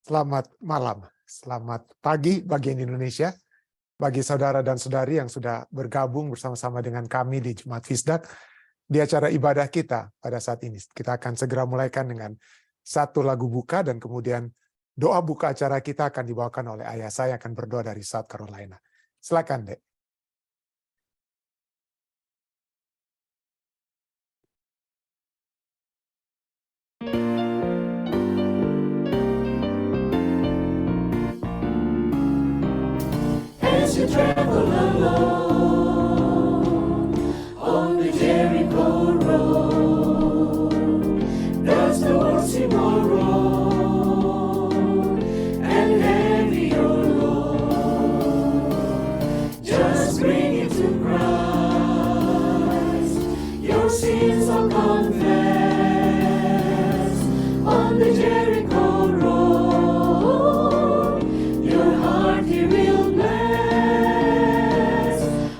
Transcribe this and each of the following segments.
Selamat malam, selamat pagi bagian Indonesia, bagi saudara dan saudari yang sudah bergabung bersama-sama dengan kami di Jemaat Fisdak di acara ibadah kita pada saat ini. Kita akan segera mulaikan dengan satu lagu buka dan kemudian doa buka acara kita akan dibawakan oleh ayah saya yang akan berdoa dari South Carolina. Silakan, Dek. As you travel alone on the Jericho road, does the world seem more wrong and heavy your load? Just bring it to Christ, your sins are confessed on the Jericho road. Your heart He will bless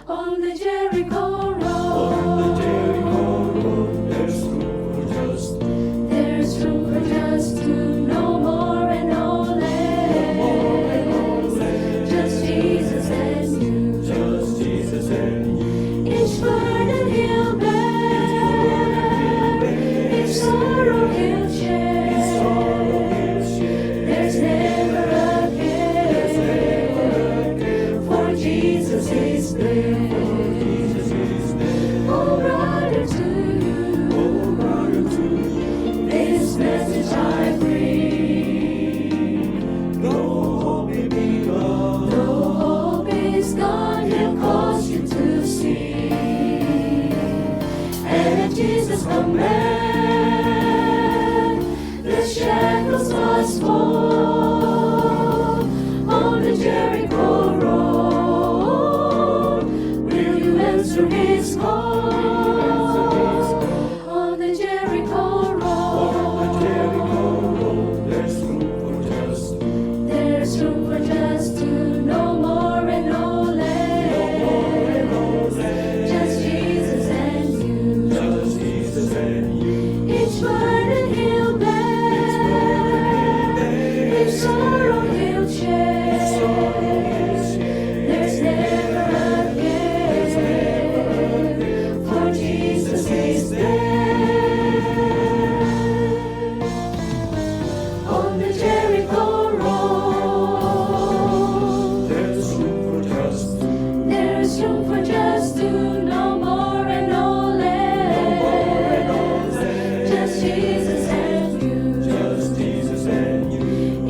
on the Jericho road. On the Jericho road, there's room for just two, no more and no less. Just Jesus and you. Just Jesus and you. Each burden He'll bear, each sorrow He'll share. There's never a care, for Jesus is there. Oh, brother, to you, this message I bring. Though hope be gone, though hope is gone, He'll cause you to see. And if Jesus come back, the shackles must fall on the Jericho road. Will you answer His call? On the Jericho road, there's room for just two, no more and no less. Just Jesus and you. Each burden He'll bear, each sorrow He'll share. There's never a care, for Jesus is there. On the Jericho road, there's room for just two, no more and no less. Just Jesus and you.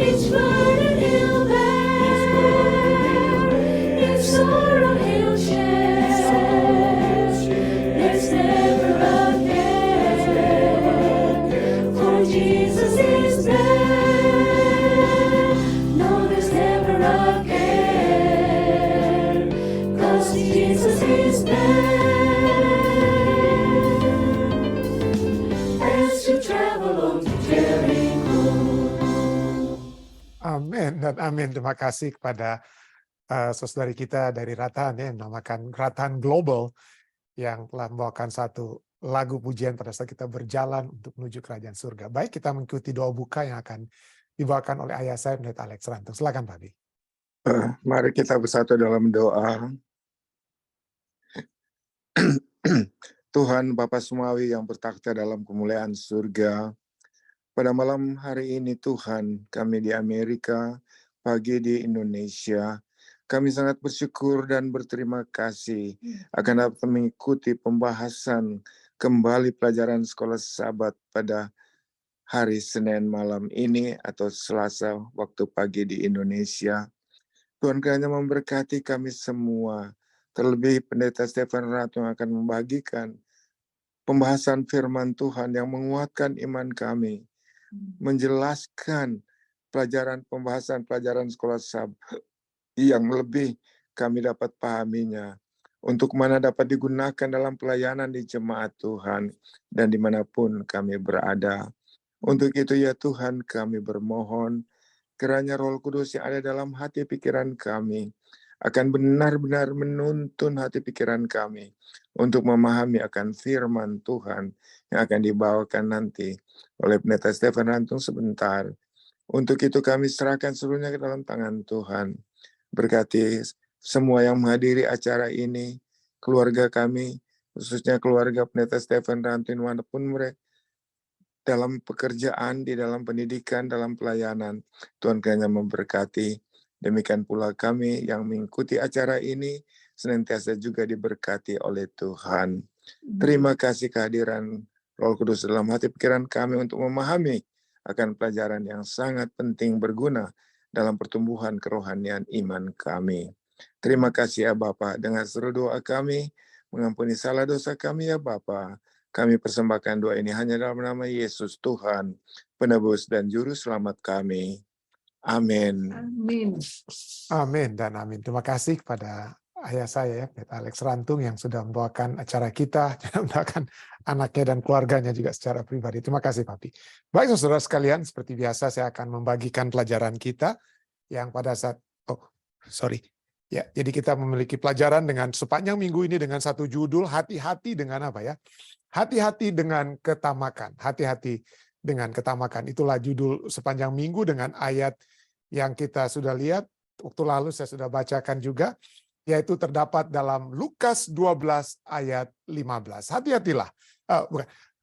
Each burden He'll bear, each sorrow He'll share. There's never a care, for Jesus is there. No, there's never a care, 'cause Jesus is there. As you travel on to Jericho. Amin dan amin. Terima kasih kepada saudari kita dari Ratahan yang dinamakan Ratahan Global yang telah membawakan satu lagu pujian pada saat kita berjalan untuk menuju kerajaan surga. Baik, kita mengikuti doa buka yang akan dibawakan oleh ayah saya, Pendeta Alex Rantung. Silakan, Pak Abi. Mari kita bersatu dalam doa. Tuhan Bapa Semawi yang bertakhta dalam kemuliaan surga, pada malam hari ini Tuhan, kami di Amerika, pagi di Indonesia, kami sangat bersyukur dan berterima kasih akan dapat mengikuti pembahasan kembali pelajaran sekolah Sabat pada hari Senin malam ini atau Selasa waktu pagi di Indonesia. Tuhan kiranya memberkati kami semua, terlebih Pendeta Stephen Ratu yang akan membagikan pembahasan firman Tuhan yang menguatkan iman kami, menjelaskan pembahasan pelajaran sekolah Sabat yang lebih kami dapat pahaminya, untuk mana dapat digunakan dalam pelayanan di jemaat Tuhan dan dimanapun kami berada. Untuk itu ya Tuhan, kami bermohon kiranya Roh Kudus yang ada dalam hati pikiran kami akan benar-benar menuntun hati pikiran kami untuk memahami akan firman Tuhan yang akan dibawakan nanti oleh Pendeta Stephen Rantung sebentar. Untuk itu kami serahkan seluruhnya ke dalam tangan Tuhan. Berkati semua yang menghadiri acara ini, keluarga kami, khususnya keluarga Pendeta Stephen Rantin, walaupun mereka dalam pekerjaan, di dalam pendidikan, dalam pelayanan. Tuhan kiranya memberkati. Demikian pula kami yang mengikuti acara ini, senantiasa juga diberkati oleh Tuhan. Terima kasih kehadiran Roh Kudus dalam hati pikiran kami untuk memahami akan pelajaran yang sangat penting berguna dalam pertumbuhan kerohanian iman kami. Terima kasih ya Bapa, dengan seluruh doa kami, mengampuni salah dosa kami ya Bapa. Kami persembahkan doa ini hanya dalam nama Yesus Tuhan, penebus dan juru selamat kami. Amin. Amin. Amin dan amin. Terima kasih kepada ayah saya ya, Pendeta Alex Rantung yang sudah membawakan acara kita, mendoakan anaknya dan keluarganya juga secara pribadi. Terima kasih Papi. Baik saudara sekalian, seperti biasa saya akan membagikan pelajaran kita yang pada saat, ya, jadi kita memiliki pelajaran dengan sepanjang minggu ini dengan satu judul, hati-hati dengan apa ya? Hati-hati dengan ketamakan. Hati-hati dengan ketamakan. Itulah judul sepanjang minggu dengan ayat yang kita sudah lihat. Waktu lalu saya sudah bacakan juga, yaitu terdapat dalam Lukas 12 ayat 15. Hati-hatilah.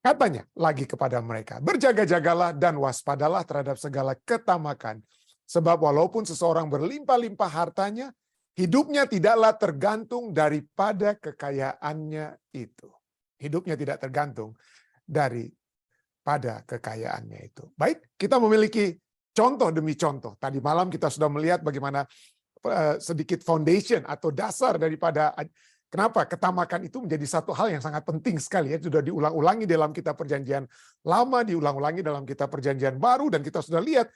Katanya lagi kepada mereka, berjaga-jagalah dan waspadalah terhadap segala ketamakan. Sebab walaupun seseorang berlimpah-limpah hartanya, hidupnya tidaklah tergantung daripada kekayaannya itu. Hidupnya tidak tergantung daripada kekayaannya itu. Baik, kita memiliki contoh demi contoh. Tadi malam kita sudah melihat bagaimana sedikit foundation atau dasar daripada kenapa ketamakan itu menjadi satu hal yang sangat penting sekali ya. Sudah diulang-ulangi dalam kitab Perjanjian Lama, diulang-ulangi dalam kitab Perjanjian Baru, dan kita sudah lihat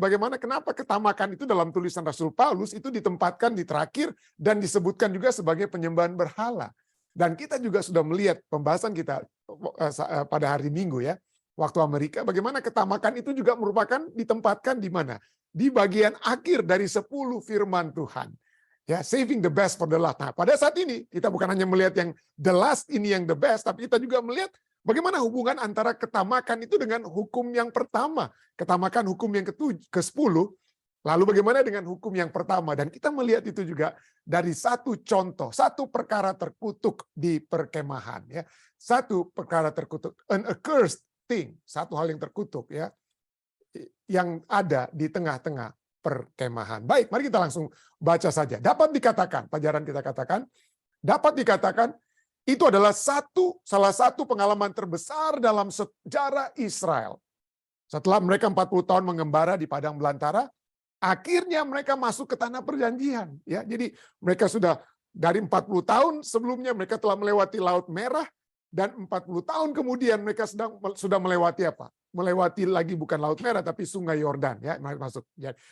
bagaimana kenapa ketamakan itu dalam tulisan Rasul Paulus itu ditempatkan di terakhir dan disebutkan juga sebagai penyembahan berhala. Dan kita juga sudah melihat pembahasan kita pada hari Minggu ya, waktu Amerika, bagaimana ketamakan itu juga merupakan ditempatkan di mana? Di bagian akhir dari 10 firman Tuhan. Ya, saving the best for the last. Nah, pada saat ini kita bukan hanya melihat yang the last ini yang the best, tapi kita juga melihat bagaimana hubungan antara ketamakan itu dengan hukum yang pertama. Ketamakan hukum yang ke-10, lalu bagaimana dengan hukum yang pertama. Dan kita melihat itu juga dari satu contoh, satu perkara terkutuk di perkemahan. Ya. Satu perkara terkutuk, an accursed thing, satu hal yang terkutuk ya, yang ada di tengah-tengah perkemahan. Baik, mari kita langsung baca saja. Dapat dikatakan, pelajaran kita katakan, dapat dikatakan itu adalah salah satu pengalaman terbesar dalam sejarah Israel. Setelah mereka 40 tahun mengembara di padang belantara, akhirnya mereka masuk ke tanah perjanjian. Ya, jadi mereka sudah dari 40 tahun sebelumnya mereka telah melewati Laut Merah, dan 40 tahun kemudian mereka sudah melewati apa? Melewati lagi bukan Laut Merah tapi Sungai Yordan ya, masuk.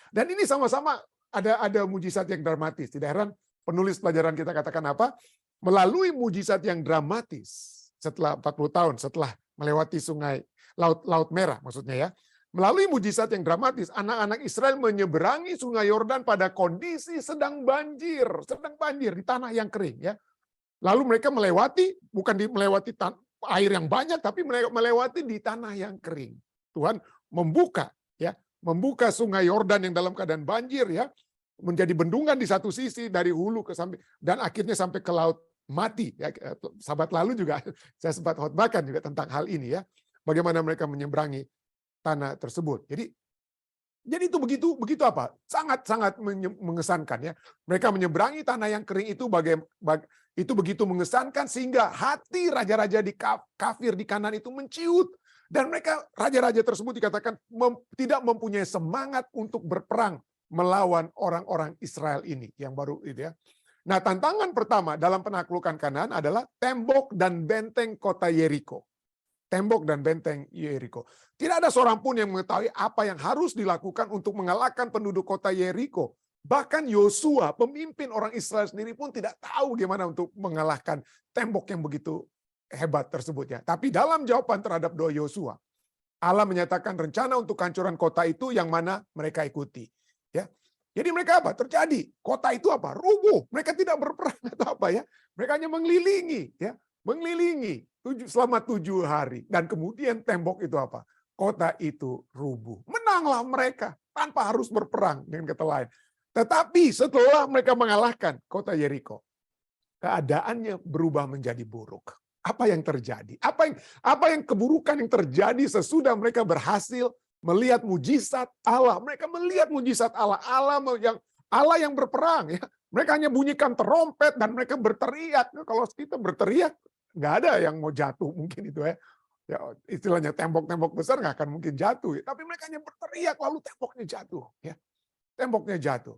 Dan ini sama-sama ada mujizat yang dramatis. Tidak heran penulis pelajaran kita katakan apa? Melalui mujizat yang dramatis setelah 40 tahun setelah melewati Sungai Laut Merah maksudnya ya. Melalui mujizat yang dramatis, anak-anak Israel menyeberangi Sungai Yordan pada kondisi sedang banjir di tanah yang kering ya. Lalu mereka melewati, bukan melewati air yang banyak, tapi melewati di tanah yang kering. Tuhan membuka Sungai Yordan yang dalam keadaan banjir ya, menjadi bendungan di satu sisi dari hulu ke samping, dan akhirnya sampai ke Laut Mati. Ya, sahabat lalu juga saya sempat khotbahkan juga tentang hal ini ya, bagaimana mereka menyeberangi tanah tersebut. Jadi itu begitu apa? Sangat mengesankan ya. Mereka menyeberangi tanah yang kering itu itu begitu mengesankan sehingga hati raja-raja kafir di Kanan itu menciut, dan mereka raja-raja tersebut dikatakan tidak mempunyai semangat untuk berperang melawan orang-orang Israel ini yang baru itu ya. Nah, tantangan pertama dalam penaklukan Kanaan adalah tembok dan benteng kota Yeriko. Tembok dan benteng Yeriko. Tidak ada seorang pun yang mengetahui apa yang harus dilakukan untuk mengalahkan penduduk kota Yeriko. Bahkan Yosua, pemimpin orang Israel sendiri pun tidak tahu bagaimana untuk mengalahkan tembok yang begitu hebat tersebut ya. Tapi dalam jawaban terhadap doa Yosua, Allah menyatakan rencana untuk kehancuran kota itu yang mana mereka ikuti. Ya. Jadi mereka apa? Terjadi. Kota itu apa? Rubuh. Mereka tidak berperang atau apa ya. Mereka hanya mengelilingi ya. Mengelilingi selama 7 hari. Dan kemudian tembok itu apa? Kota itu rubuh. Menang. menanglah mereka tanpa harus berperang, dengan kata lain. Tetapi setelah mereka mengalahkan kota Yeriko, keadaannya berubah menjadi buruk. Apa yang terjadi? Apa yang keburukan yang terjadi sesudah mereka berhasil melihat mujizat Allah? Mereka melihat mujizat Allah, Allah yang berperang, ya. Mereka hanya bunyikan terompet dan mereka berteriak. Kalau kita berteriak, nggak ada yang mau jatuh mungkin itu, ya. Ya, istilahnya tembok-tembok besar nggak akan mungkin jatuh, ya. Tapi mereka hanya berteriak lalu temboknya jatuh, ya. Temboknya jatuh.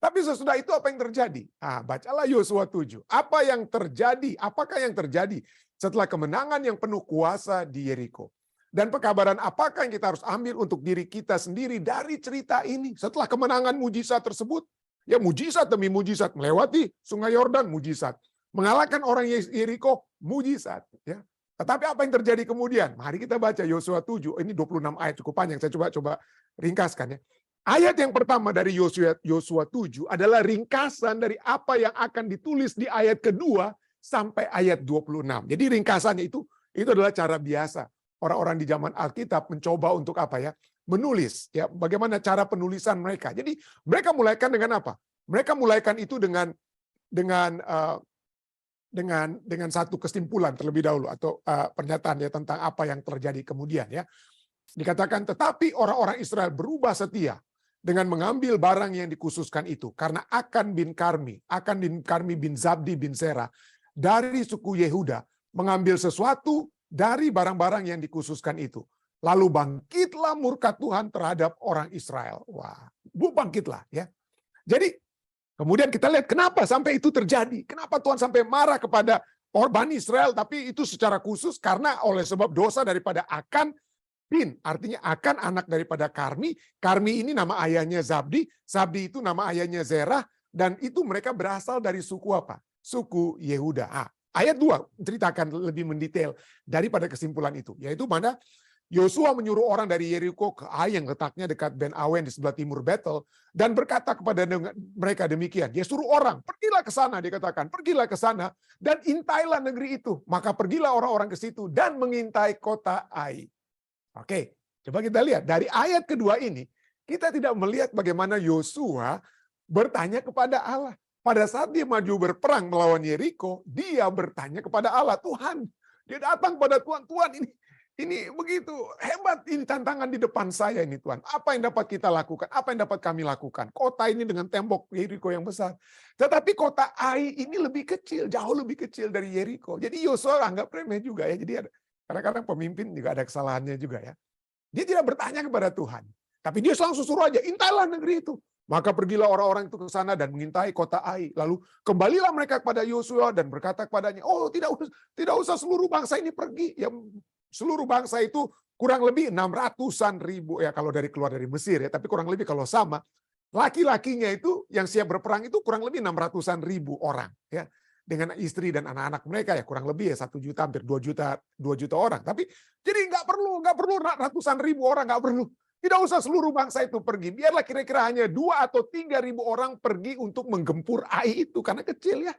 Tapi sesudah itu apa yang terjadi? Bacalah Yosua 7. Apa yang terjadi? Apakah yang terjadi setelah kemenangan yang penuh kuasa di Yeriko? Dan pekabaran apakah yang kita harus ambil untuk diri kita sendiri dari cerita ini? Setelah kemenangan mujizat tersebut, ya mujizat demi mujizat, melewati sungai Yordan, mujizat. Mengalahkan orang Yeriko, mujizat. Ya. Tetapi apa yang terjadi kemudian? Mari kita baca Yosua 7. Ini 26 ayat, cukup panjang. Saya coba ringkaskan, ya. Ayat yang pertama dari Yosua 7 adalah ringkasan dari apa yang akan ditulis di ayat kedua sampai ayat 26. Jadi ringkasannya itu adalah cara biasa orang-orang di zaman Alkitab mencoba untuk apa, ya? Menulis, ya, bagaimana cara penulisan mereka. Jadi mereka mulaikan dengan apa? Mereka mulaikan itu dengan satu kesimpulan terlebih dahulu, atau pernyataan, ya, tentang apa yang terjadi kemudian, ya. Dikatakan, tetapi orang-orang Israel berubah setia dengan mengambil barang yang dikhususkan itu, karena Akan bin Karmi bin Zabdi bin Serah dari suku Yehuda mengambil sesuatu dari barang-barang yang dikhususkan itu. Lalu bangkitlah murka Tuhan terhadap orang Israel. Wah, bangkitlah, ya. Jadi kemudian kita lihat kenapa sampai itu terjadi. Kenapa Tuhan sampai marah kepada orang Israel, tapi itu secara khusus karena oleh sebab dosa daripada Akan bin, artinya Akan anak daripada Karmi. Karmi ini nama ayahnya Zabdi. Zabdi itu nama ayahnya Zerah. Dan itu mereka berasal dari suku apa? Suku Yehuda. Ayat 2 ceritakan lebih mendetail daripada kesimpulan itu. Yaitu mana Yosua menyuruh orang dari Yeriko ke Ai yang letaknya dekat Ben Awen di sebelah timur Betel. Dan berkata kepada mereka demikian. Dia suruh orang, pergilah ke sana, dikatakan. Pergilah ke sana dan intailah negeri itu. Maka pergilah orang-orang ke situ dan mengintai kota Ai. Oke, coba kita lihat. Dari ayat kedua ini, kita tidak melihat bagaimana Yosua bertanya kepada Allah. Pada saat dia maju berperang melawan Yeriko, dia bertanya kepada Allah, Tuhan. Dia datang pada Tuhan, Tuhan ini begitu hebat, ini tantangan di depan saya ini Tuhan. Apa yang dapat kita lakukan? Apa yang dapat kami lakukan? Kota ini dengan tembok Yeriko yang besar. Tetapi kota Ai ini lebih kecil, jauh lebih kecil dari Yeriko. Jadi Yosua anggap remeh juga, ya. Jadi kadang-kadang pemimpin juga ada kesalahannya juga, ya. Dia tidak bertanya kepada Tuhan. Tapi dia langsung suruh aja, intailah negeri itu. Maka pergilah orang-orang itu ke sana dan mengintai kota Ai. Lalu kembalilah mereka kepada Yosua dan berkata kepadanya, oh tidak usah seluruh bangsa ini pergi. Ya, seluruh bangsa itu kurang lebih 600-an ribu. Ya kalau keluar dari Mesir, ya. Tapi kurang lebih kalau sama. Laki-lakinya itu yang siap berperang itu kurang lebih 600-an ribu orang. Ya. Dengan istri dan anak-anak mereka, ya kurang lebih ya 1 juta, hampir 2 juta orang. Tapi jadi nggak perlu ratusan ribu orang, nggak perlu. Tidak usah seluruh bangsa itu pergi. Biarlah kira-kira hanya 2 atau 3 ribu orang pergi untuk menggempur Ai itu karena kecil, ya.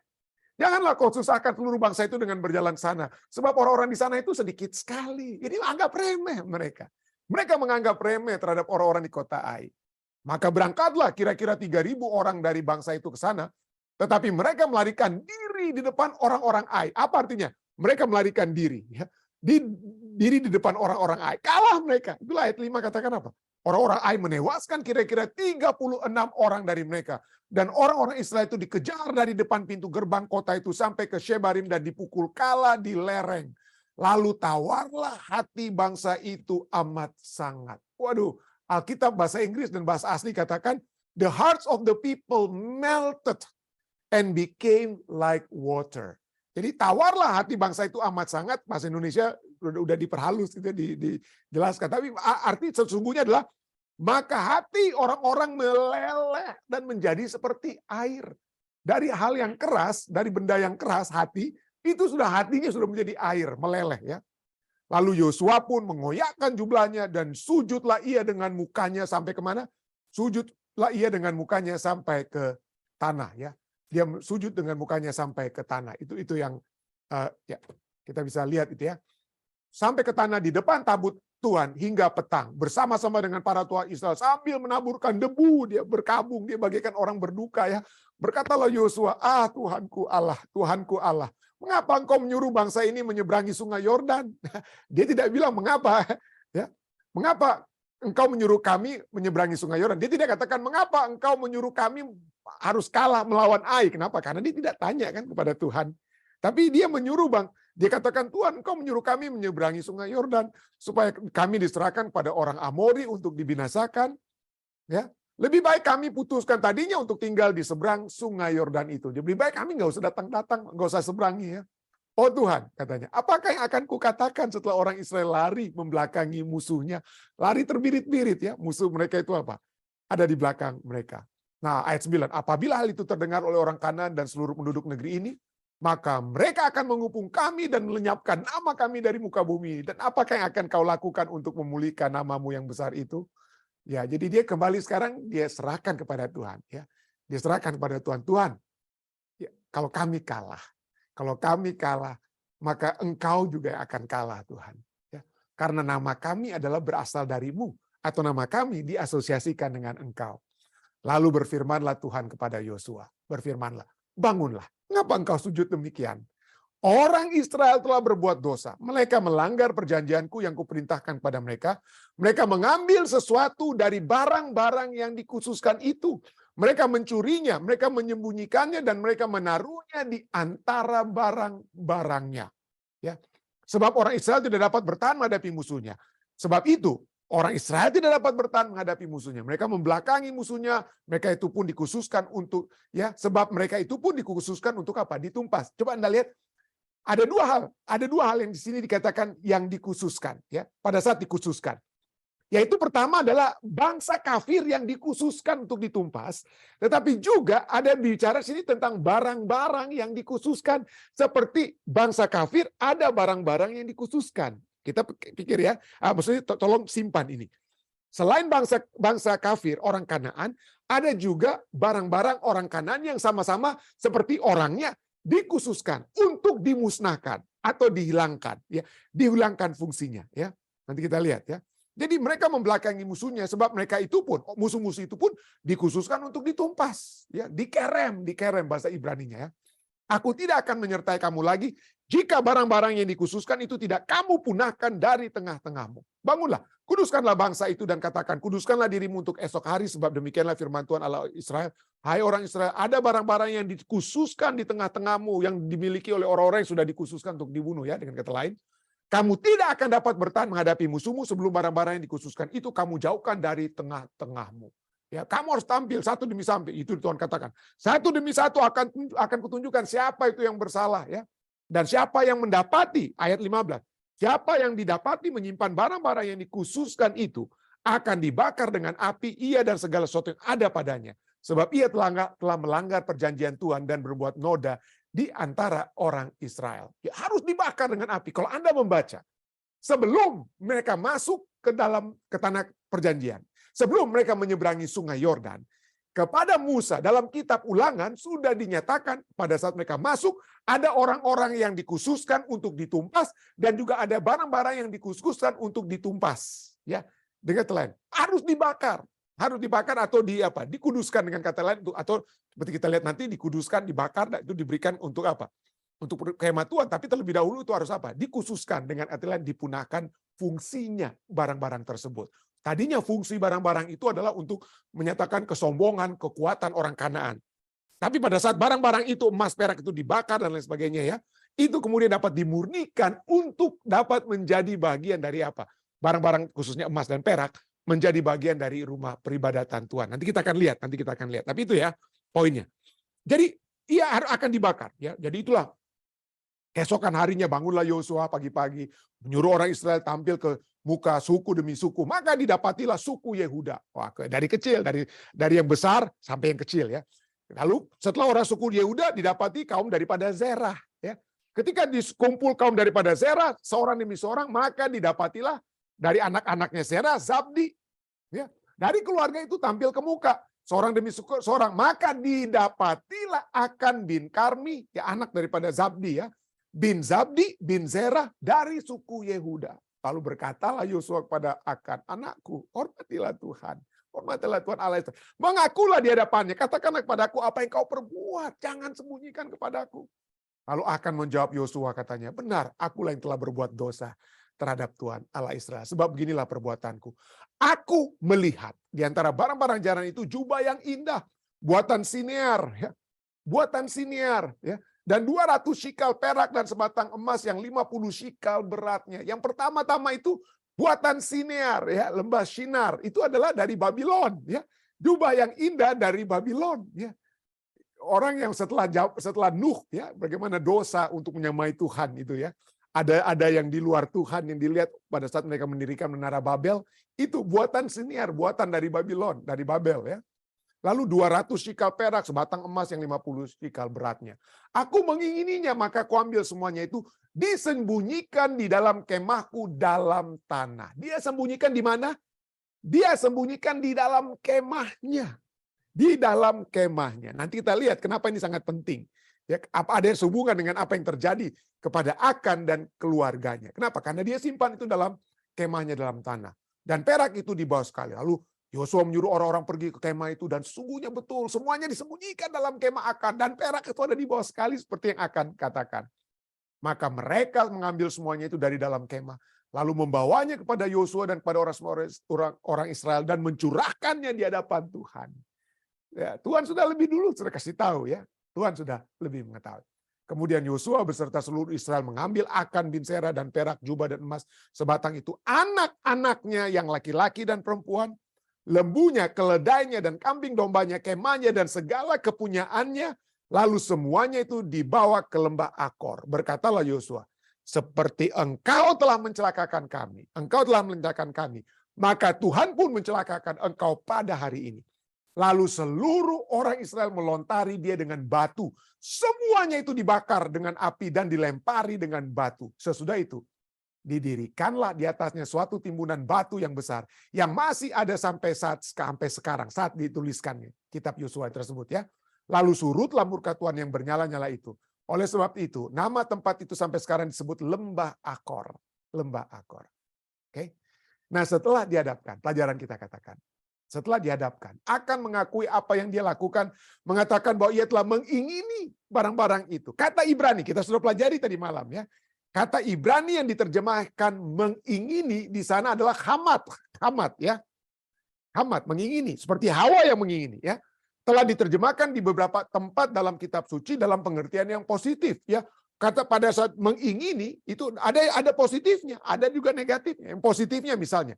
Janganlah kau susahkan seluruh bangsa itu dengan berjalan sana, sebab orang-orang di sana itu sedikit sekali. Jadi anggap remeh mereka. Mereka menganggap remeh terhadap orang-orang di kota Ai. Maka berangkatlah kira-kira 3.000 orang dari bangsa itu ke sana. Tetapi mereka melarikan diri di depan orang-orang Ai. Apa artinya? Mereka melarikan diri. Ya. Diri di depan orang-orang Ai. Kalah mereka. Itulah ayat 5 katakan apa? Orang-orang Ai menewaskan kira-kira 36 orang dari mereka. Dan orang-orang Israel itu dikejar dari depan pintu gerbang kota itu sampai ke Shebarim dan dipukul kala di lereng. Lalu tawarlah hati bangsa itu amat sangat. Waduh, Alkitab bahasa Inggris dan bahasa asli katakan, the hearts of the people melted and became like water. Jadi tawarlah hati bangsa itu amat sangat. Bahasa Indonesia udah diperhalus, itu dijelaskan. Tapi arti sesungguhnya adalah maka hati orang-orang meleleh dan menjadi seperti air. Dari hal yang keras, dari benda yang keras hati, hatinya sudah menjadi air, meleleh, ya. Lalu Yosua pun mengoyakkan jubahnya dan sujudlah ia dengan mukanya sampai kemana? Sujudlah ia dengan mukanya sampai ke tanah, ya. Dia sujud dengan mukanya sampai ke tanah. Itu yang ya kita bisa lihat itu, ya. Sampai ke tanah di depan tabut Tuhan hingga petang. Bersama-sama dengan para tua Israel sambil menaburkan debu, dia berkabung, dia bagaikan orang berduka ya. Berkatalah Yosua, Tuhanku Allah, mengapa engkau menyuruh bangsa ini menyeberangi sungai Yordan? Dia tidak bilang mengapa, ya. Mengapa engkau menyuruh kami menyeberangi sungai Yordan? Dia tidak katakan mengapa engkau menyuruh kami harus kalah melawan Ai. Kenapa? Karena dia tidak tanya kan kepada Tuhan. Tapi dia menyuruh dia katakan, Tuhan engkau menyuruh kami menyeberangi sungai Yordan supaya kami diserahkan pada orang Amori untuk dibinasakan. Ya, lebih baik kami putuskan tadinya untuk tinggal di seberang sungai Yordan itu. Lebih baik kami nggak usah datang-datang, nggak usah seberangi ya. Oh Tuhan, katanya, apakah yang akan kukatakan setelah orang Israel lari membelakangi musuhnya? Lari terbirit-birit ya, musuh mereka itu apa? Ada di belakang mereka. Nah ayat 9, apabila hal itu terdengar oleh orang Kanaan dan seluruh penduduk negeri ini, maka mereka akan mengupung kami dan melenyapkan nama kami dari muka bumi. Dan apakah yang akan kau lakukan untuk memulihkan namamu yang besar itu? Ya, jadi dia kembali sekarang, dia serahkan kepada Tuhan. Ya, dia serahkan kepada Tuhan. Tuhan, ya, kalau kami kalah, maka Engkau juga akan kalah, Tuhan. Ya, karena nama kami adalah berasal darimu, atau nama kami diasosiasikan dengan Engkau. Lalu berfirmanlah Tuhan kepada Yosua, berfirmanlah, bangunlah. Mengapa engkau sujud demikian? Orang Israel telah berbuat dosa. Mereka melanggar perjanjianku yang kuperintahkan kepada mereka. Mereka mengambil sesuatu dari barang-barang yang dikhususkan itu. Mereka mencurinya, mereka menyembunyikannya, dan mereka menaruhnya di antara barang-barangnya. Ya. Sebab orang Israel tidak dapat bertahan menghadapi musuhnya. Sebab itu, orang Israel tidak dapat bertahan menghadapi musuhnya. Mereka membelakangi musuhnya. Mereka itu pun dikhususkan untuk, ya, sebab mereka itu pun dikhususkan untuk apa? Ditumpas. Coba Anda lihat, ada dua hal yang di sini dikatakan yang dikhususkan, ya, pada saat dikhususkan. Yaitu pertama adalah bangsa kafir yang dikhususkan untuk ditumpas, tetapi juga ada bicara sini tentang barang-barang yang dikhususkan. Seperti bangsa kafir ada barang-barang yang dikhususkan. Kita pikir ya, maksudnya tolong simpan ini. Selain bangsa kafir, orang Kanaan, ada juga barang-barang orang Kanaan yang sama-sama seperti orangnya dikhususkan untuk dimusnahkan atau dihilangkan, ya, dihilangkan fungsinya, ya. Nanti kita lihat ya. Jadi mereka membelakangi musuhnya sebab mereka itu pun musuh-musuh itu pun dikhususkan untuk ditumpas, ya, dikerem bahasa Ibraninya ya. Aku tidak akan menyertai kamu lagi jika barang-barang yang dikhususkan itu tidak kamu punahkan dari tengah-tengahmu. Bangunlah, kuduskanlah bangsa itu dan katakan, kuduskanlah dirimu untuk esok hari sebab demikianlah firman Tuhan Allah Israel. Hai orang Israel, ada barang-barang yang dikhususkan di tengah-tengahmu yang dimiliki oleh orang-orang yang sudah dikhususkan untuk dibunuh ya, dengan kata lain. Kamu tidak akan dapat bertahan menghadapi musuhmu sebelum barang-barang yang dikhususkan itu kamu jauhkan dari tengah-tengahmu. Ya, kamu harus tampil satu demi satu, itu Tuhan katakan. Satu demi satu akan kutunjukkan siapa itu yang bersalah ya. Dan siapa yang mendapati, ayat 15. Siapa yang didapati menyimpan barang-barang yang dikhususkan itu akan dibakar dengan api, ia dan segala sesuatu yang ada padanya. Sebab ia telah melanggar perjanjian Tuhan dan berbuat noda di antara orang Israel. Ya, harus dibakar dengan api. Kalau Anda membaca, sebelum mereka masuk ke tanah perjanjian, sebelum mereka menyeberangi sungai Yordan, kepada Musa dalam kitab Ulangan sudah dinyatakan pada saat mereka masuk ada orang-orang yang dikhususkan untuk ditumpas dan juga ada barang-barang yang dikhususkan untuk ditumpas. Ya, dengan kata lain harus dibakar atau dikuduskan dengan kata lain atau seperti kita lihat nanti dikuduskan, dibakar, itu diberikan untuk apa? Untuk kemah Tuhan, tapi terlebih dahulu itu harus apa? Dikhususkan dengan kata lain dipunahkan fungsinya barang-barang tersebut. Tadinya fungsi barang-barang itu adalah untuk menyatakan kesombongan, kekuatan orang Kanaan. Tapi pada saat barang-barang itu, emas, perak itu dibakar dan lain sebagainya ya, itu kemudian dapat dimurnikan untuk dapat menjadi bagian dari apa? Barang-barang khususnya emas dan perak menjadi bagian dari rumah peribadatan Tuhan. Nanti kita akan lihat. Tapi itu ya poinnya. Jadi ia akan dibakar ya. Jadi itulah keesokan harinya bangunlah Yosua pagi-pagi menyuruh orang Israel tampil ke muka suku demi suku, maka didapatilah suku Yehuda. Wah, dari kecil, dari yang besar sampai yang kecil ya. Lalu setelah orang suku Yehuda didapati kaum daripada Zerah ya. Ketika dikumpul kaum daripada Zerah seorang demi seorang, maka didapatilah dari anak-anaknya Zerah Zabdi ya. Dari keluarga itu tampil ke muka seorang demi seorang, maka didapatilah Akan bin Karmi ya, anak daripada Zabdi ya. Bin Zabdi bin Zerah dari suku Yehuda. Lalu berkatalah Yosua kepada Akan, anakku, hormatilah Tuhan. Hormatilah Tuhan Allah Israel. Mengakulah di hadapannya, katakanlah kepadaku apa yang kau perbuat. Jangan sembunyikan kepadaku. Lalu Akan menjawab Yosua katanya, benar, akulah yang telah berbuat dosa terhadap Tuhan Allah Israel. Sebab beginilah perbuatanku. Aku melihat di antara barang-barang jaran itu jubah yang indah, buatan Sinear, ya. Buatan Sinear, ya. Dan 200 shikal perak dan sebatang emas yang 50 shikal beratnya. Yang pertama-tama itu buatan Sinear, ya, lembah Shinar, itu adalah dari Babylon, ya. Jubah yang indah dari Babylon, ya. Orang yang setelah Nuh, ya, bagaimana dosa untuk menyamai Tuhan itu, ya. Ada yang di luar Tuhan yang dilihat pada saat mereka mendirikan menara Babel, itu buatan Sinear, buatan dari Babylon, dari Babel, ya. Lalu 200 shikal perak, sebatang emas yang 50 shikal beratnya. Aku mengingininya, maka kuambil semuanya itu, disembunyikan di dalam kemahku dalam tanah. Dia sembunyikan di mana? Dia sembunyikan di dalam kemahnya. Di dalam kemahnya. Nanti kita lihat kenapa ini sangat penting. Ya, apa ada hubungan dengan apa yang terjadi kepada Akan dan keluarganya. Kenapa? Karena dia simpan itu dalam kemahnya dalam tanah. Dan perak itu dibawa sekali. Lalu Yosua menyuruh orang-orang pergi ke kemah itu dan sesungguhnya betul semuanya disembunyikan dalam kemah Akan dan perak itu ada di bawah sekali seperti yang Akan katakan. Maka mereka mengambil semuanya itu dari dalam kemah lalu membawanya kepada Yosua dan kepada orang Israel dan mencurahkannya di hadapan Tuhan. Ya, Tuhan sudah lebih dulu sudah kasih tahu, ya. Tuhan sudah lebih mengetahui. Kemudian Yosua beserta seluruh Israel mengambil Akan bin Sera dan perak, jubah dan emas sebatang itu, anak-anaknya yang laki-laki dan perempuan, lembunya, keledainya dan kambing dombanya, kemahnya dan segala kepunyaannya, lalu semuanya itu dibawa ke lembah Akor. Berkatalah Yosua, seperti engkau telah mencelakakan kami, maka Tuhan pun mencelakakan engkau pada hari ini. Lalu seluruh orang Israel melontari dia dengan batu. Semuanya itu dibakar dengan api dan dilempari dengan batu. Sesudah itu, didirikanlah di atasnya suatu timbunan batu yang besar. Yang masih ada sampai sekarang, saat dituliskannya kitab Yosua tersebut, ya. Lalu surutlah murka Tuhan yang bernyala-nyala itu. Oleh sebab itu, nama tempat itu sampai sekarang disebut Lembah Akor. Lembah Akor. Oke. Nah, setelah dihadapkan, pelajaran kita katakan. Setelah dihadapkan, akan mengakui apa yang dia lakukan, mengatakan bahwa ia telah mengingini barang-barang itu. Kata Ibrani, kita sudah pelajari tadi malam, ya. Kata Ibrani yang diterjemahkan mengingini di sana adalah hamat, ya. Hamat, mengingini, seperti Hawa yang mengingini, ya. Telah diterjemahkan di beberapa tempat dalam kitab suci dalam pengertian yang positif, ya. Kata pada saat mengingini itu ada positifnya, ada juga negatifnya. Yang positifnya misalnya,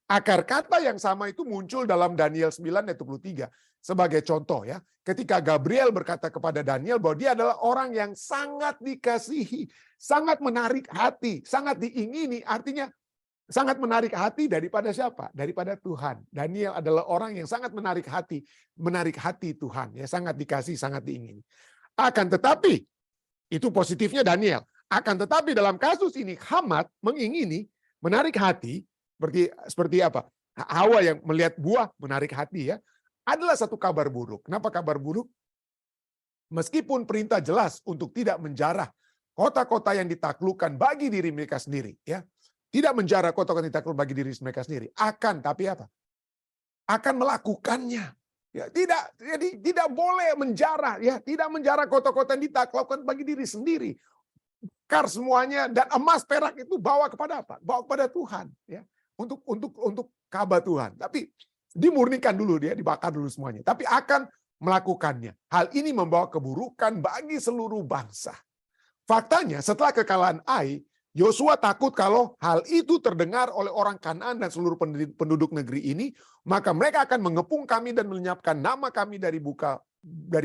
akar kata yang sama itu muncul dalam Daniel 9 ayat 23 sebagai contoh, ya. Ketika Gabriel berkata kepada Daniel bahwa dia adalah orang yang sangat dikasihi, sangat menarik hati, sangat diingini, artinya sangat menarik hati daripada siapa? Daripada Tuhan. Daniel adalah orang yang sangat menarik hati Tuhan, ya, sangat dikasihi, sangat diingini. Akan tetapi itu positifnya Daniel. Akan tetapi dalam kasus ini hamat, mengingini, menarik hati, seperti apa? Hawa yang melihat buah menarik hati, ya. Adalah satu kabar buruk. Kenapa kabar buruk? Meskipun perintah jelas untuk tidak menjarah kota-kota yang ditaklukkan bagi diri mereka sendiri, ya. Tidak menjarah kota-kota yang ditaklukkan bagi diri mereka sendiri. Tapi apa? Akan melakukannya. Ya, tidak boleh menjarah, ya. Tidak menjarah kota-kota yang ditaklukkan bagi diri sendiri. Bakar semuanya dan emas perak itu bawa kepada apa? Bawa kepada Tuhan, ya. Untuk kabar Tuhan. Tapi dimurnikan dulu, dia dibakar dulu semuanya. Tapi akan melakukannya. Hal ini membawa keburukan bagi seluruh bangsa. Faktanya setelah kekalahan Ai, Yosua takut kalau hal itu terdengar oleh orang Kanaan dan seluruh penduduk negeri ini, maka mereka akan mengepung kami dan melenyapkan nama kami dari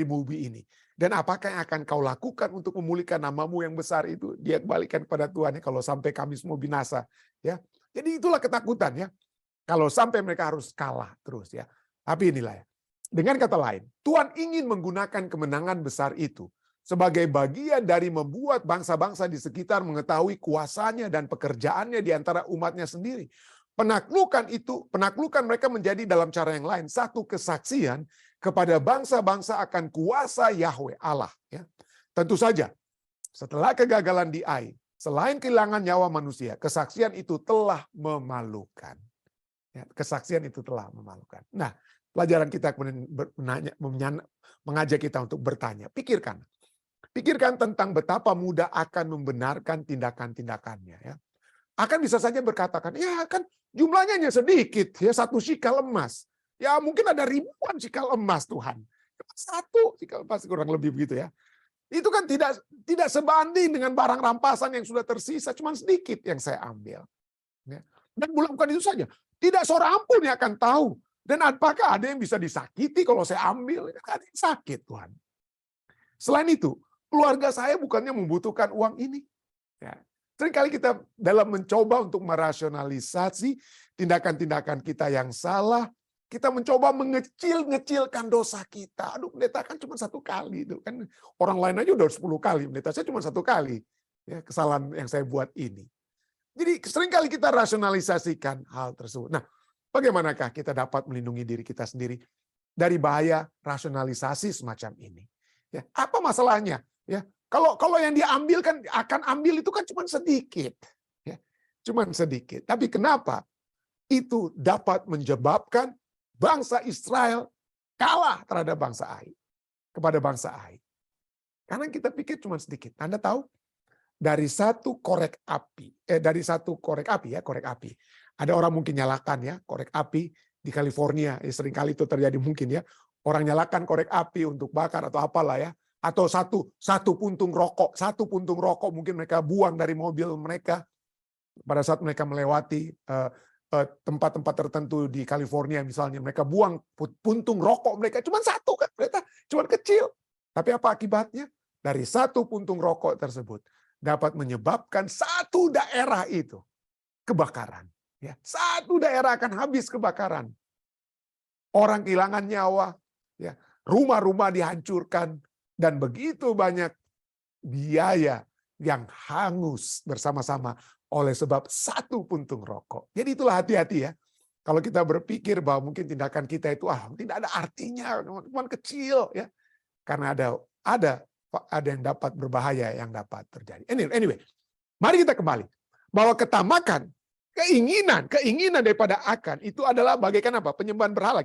bumi ini. Dan apakah yang akan kau lakukan untuk memulihkan namamu yang besar itu? Dia kembalikan kepada Tuhan, ya, kalau sampai kami semua binasa, ya. Jadi itulah ketakutan, ya. Kalau sampai mereka harus kalah terus, ya. Tapi inilah, ya. Dengan kata lain, Tuhan ingin menggunakan kemenangan besar itu sebagai bagian dari membuat bangsa-bangsa di sekitar mengetahui kuasanya dan pekerjaannya di antara umatnya sendiri. Penaklukan mereka menjadi dalam cara yang lain satu kesaksian kepada bangsa-bangsa akan kuasa Yahweh Allah, ya. Tentu saja setelah kegagalan di Ai, Selain kehilangan nyawa manusia, kesaksian itu telah memalukan. Ya, kesaksian itu telah memalukan. Nah, pelajaran kita kemudian mengajak kita untuk bertanya. Pikirkan tentang betapa mudah akan membenarkan tindakan-tindakannya. Ya. Akan bisa saja berkatakan, ya kan jumlahnya hanya sedikit, ya 1 shikal emas. Ya mungkin ada ribuan shikal emas Tuhan. 1 shikal emas kurang lebih begitu ya. Itu kan tidak sebanding dengan barang rampasan yang sudah tersisa, cuma sedikit yang saya ambil. Ya. Dan bukan itu saja, tidak seorang pun yang akan tahu. Dan apakah ada yang bisa disakiti kalau saya ambil? Ada yang sakit Tuhan. Selain itu, keluarga saya bukannya membutuhkan uang ini. Ya. Seringkali kita dalam mencoba untuk merasionalisasi tindakan-tindakan kita yang salah, kita mencoba mengecil-ngecilkan dosa kita. Aduh, pendeta kan cuma 1 kali itu kan, orang lain aja udah 10 kali, pendeta saya cuma 1 kali ya kesalahan yang saya buat ini. Jadi seringkali kita rasionalisasikan hal tersebut. Nah, bagaimanakah kita dapat melindungi diri kita sendiri dari bahaya rasionalisasi semacam ini? Ya, apa masalahnya? Ya, kalau yang diambil kan akan ambil itu kan cuma sedikit, ya, cuma sedikit. Tapi kenapa itu dapat menyebabkan bangsa Israel kalah terhadap bangsa Ai, kepada bangsa Ai? Karena kita pikir cuma sedikit. Anda tahu dari 1 korek api, korek api. Ada orang mungkin nyalakan ya korek api di California, seringkali itu terjadi mungkin ya. Orang nyalakan korek api untuk bakar atau apalah ya. Atau satu puntung rokok mungkin mereka buang dari mobil mereka pada saat mereka melewati tempat-tempat tertentu di California misalnya, mereka buang puntung rokok mereka cuma 1 kan, mereka cuma kecil. Tapi apa akibatnya? Dari 1 puntung rokok tersebut dapat menyebabkan 1 daerah itu kebakaran. Ya, 1 daerah akan habis kebakaran. Orang kehilangan nyawa, ya, rumah-rumah dihancurkan. Dan begitu banyak biaya yang hangus bersama-sama oleh sebab 1 puntung rokok. Jadi itulah hati-hati ya. Kalau kita berpikir bahwa mungkin tindakan kita itu tidak ada artinya, cuma kecil ya. Karena ada yang dapat berbahaya yang dapat terjadi. Anyway, mari kita kembali bahwa ketamakan, keinginan daripada akan itu adalah bagaikan apa? Penyembahan berhala.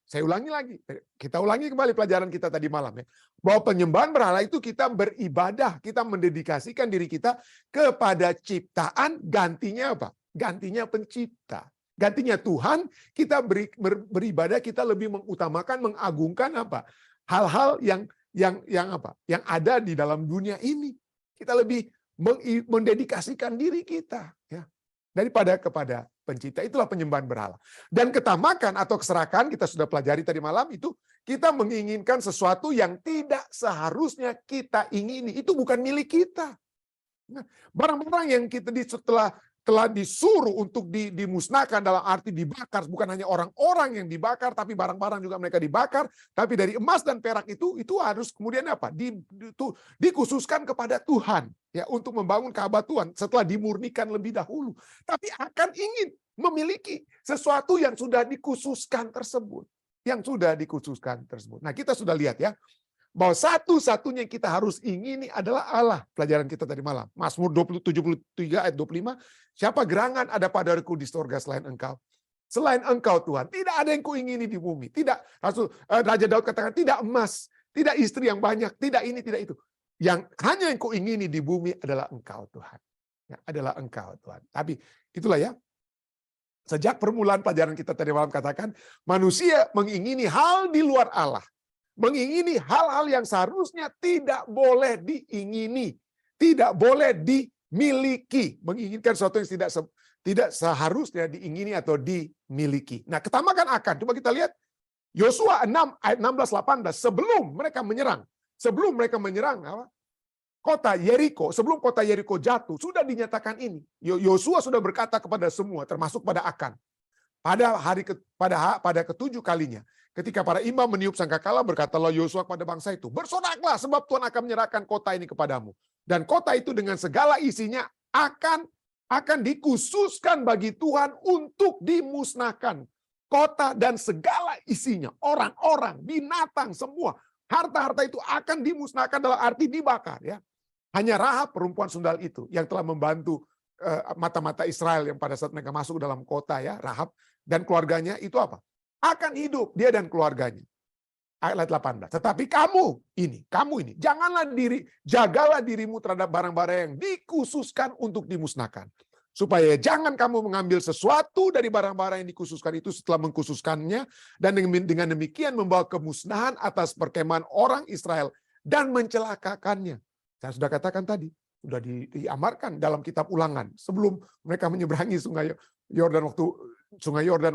Saya ulangi lagi. Kita ulangi kembali pelajaran kita tadi malam ya. Bahwa penyembahan berhala itu kita beribadah, kita mendedikasikan diri kita kepada ciptaan, gantinya apa? Gantinya pencipta. Gantinya Tuhan, kita beribadah, kita lebih mengutamakan, mengagungkan apa? Hal-hal yang apa? Yang ada di dalam dunia ini. Kita lebih mendedikasikan diri kita ya. Daripada kepada pencipta. Itulah penyembahan berhala. Dan ketamakan atau keserakahan kita sudah pelajari tadi malam itu kita menginginkan sesuatu yang tidak seharusnya kita ingini. Itu bukan milik kita. Nah, barang-barang yang kita telah disuruh untuk dimusnahkan dalam arti dibakar, bukan hanya orang-orang yang dibakar, tapi barang-barang juga mereka dibakar. Tapi dari emas dan perak itu harus kemudian apa? Dikhususkan kepada Tuhan ya untuk membangun Ka'bah Tuhan setelah dimurnikan lebih dahulu. Tapi akan ingin memiliki sesuatu yang sudah dikhususkan tersebut, Nah, kita sudah lihat ya. Bahwa satu-satunya yang kita harus ingini adalah Allah. Pelajaran kita tadi malam. Mazmur 73 ayat 25. Siapa gerangan ada padaku di surga selain engkau? Selain engkau Tuhan. Tidak ada yang kuingini di bumi. Tidak. Raja Daud katakan tidak emas. Tidak istri yang banyak. Tidak ini, tidak itu. Yang hanya yang kuingini di bumi adalah engkau Tuhan. Ya, adalah engkau Tuhan. Tapi itulah ya. Sejak permulaan pelajaran kita tadi malam katakan. Manusia mengingini hal di luar Allah. Mengingini hal-hal yang seharusnya tidak boleh diingini, tidak boleh dimiliki, menginginkan sesuatu yang tidak seharusnya diingini atau dimiliki. Nah, ketamakan akan. Coba kita lihat Yosua 6 ayat 16-18 sebelum mereka menyerang kota Yeriko, sebelum kota Yeriko jatuh, sudah dinyatakan ini. Yosua sudah berkata kepada semua, termasuk pada Akan. Pada ketujuh kalinya, ketika para imam meniup sangkakala, berkatalah Yosua kepada bangsa itu, bersonaklah sebab Tuhan akan menyerahkan kota ini kepadamu. Dan kota itu dengan segala isinya akan dikhususkan bagi Tuhan untuk dimusnahkan. Kota dan segala isinya, orang-orang, binatang, semua harta-harta itu akan dimusnahkan dalam arti dibakar ya. Hanya Rahab perempuan sundal itu yang telah membantu mata-mata Israel yang pada saat mereka masuk dalam kota, ya, Rahab dan keluarganya itu apa? Akan hidup dia dan keluarganya. Ayat 18. Tetapi kamu ini, jagalah dirimu terhadap barang-barang yang dikhususkan untuk dimusnahkan. Supaya jangan kamu mengambil sesuatu dari barang-barang yang dikhususkan itu setelah mengkhususkannya, dan dengan demikian membawa kemusnahan atas perkemahan orang Israel dan mencelakakannya. Saya sudah katakan tadi, sudah diamarkan dalam kitab Ulangan sebelum mereka menyeberangi Sungai Yordan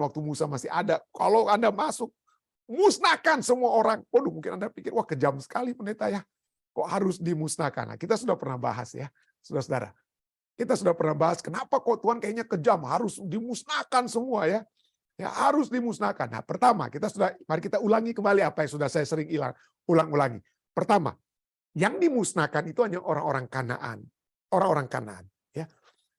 waktu Musa masih ada. Kalau Anda masuk, musnahkan semua orang. Waduh, mungkin Anda pikir, wah kejam sekali pendeta ya. Kok harus dimusnahkan? Nah, kita sudah pernah bahas ya, saudara-saudara. Kita sudah pernah bahas kenapa kok Tuhan kayaknya kejam, harus dimusnahkan semua ya. Ya harus dimusnahkan. Nah, pertama, mari kita ulangi kembali apa yang sudah saya sering ulang-ulangi. Pertama, yang dimusnahkan itu hanya orang-orang Kanaan. Orang-orang Kanaan. Ya.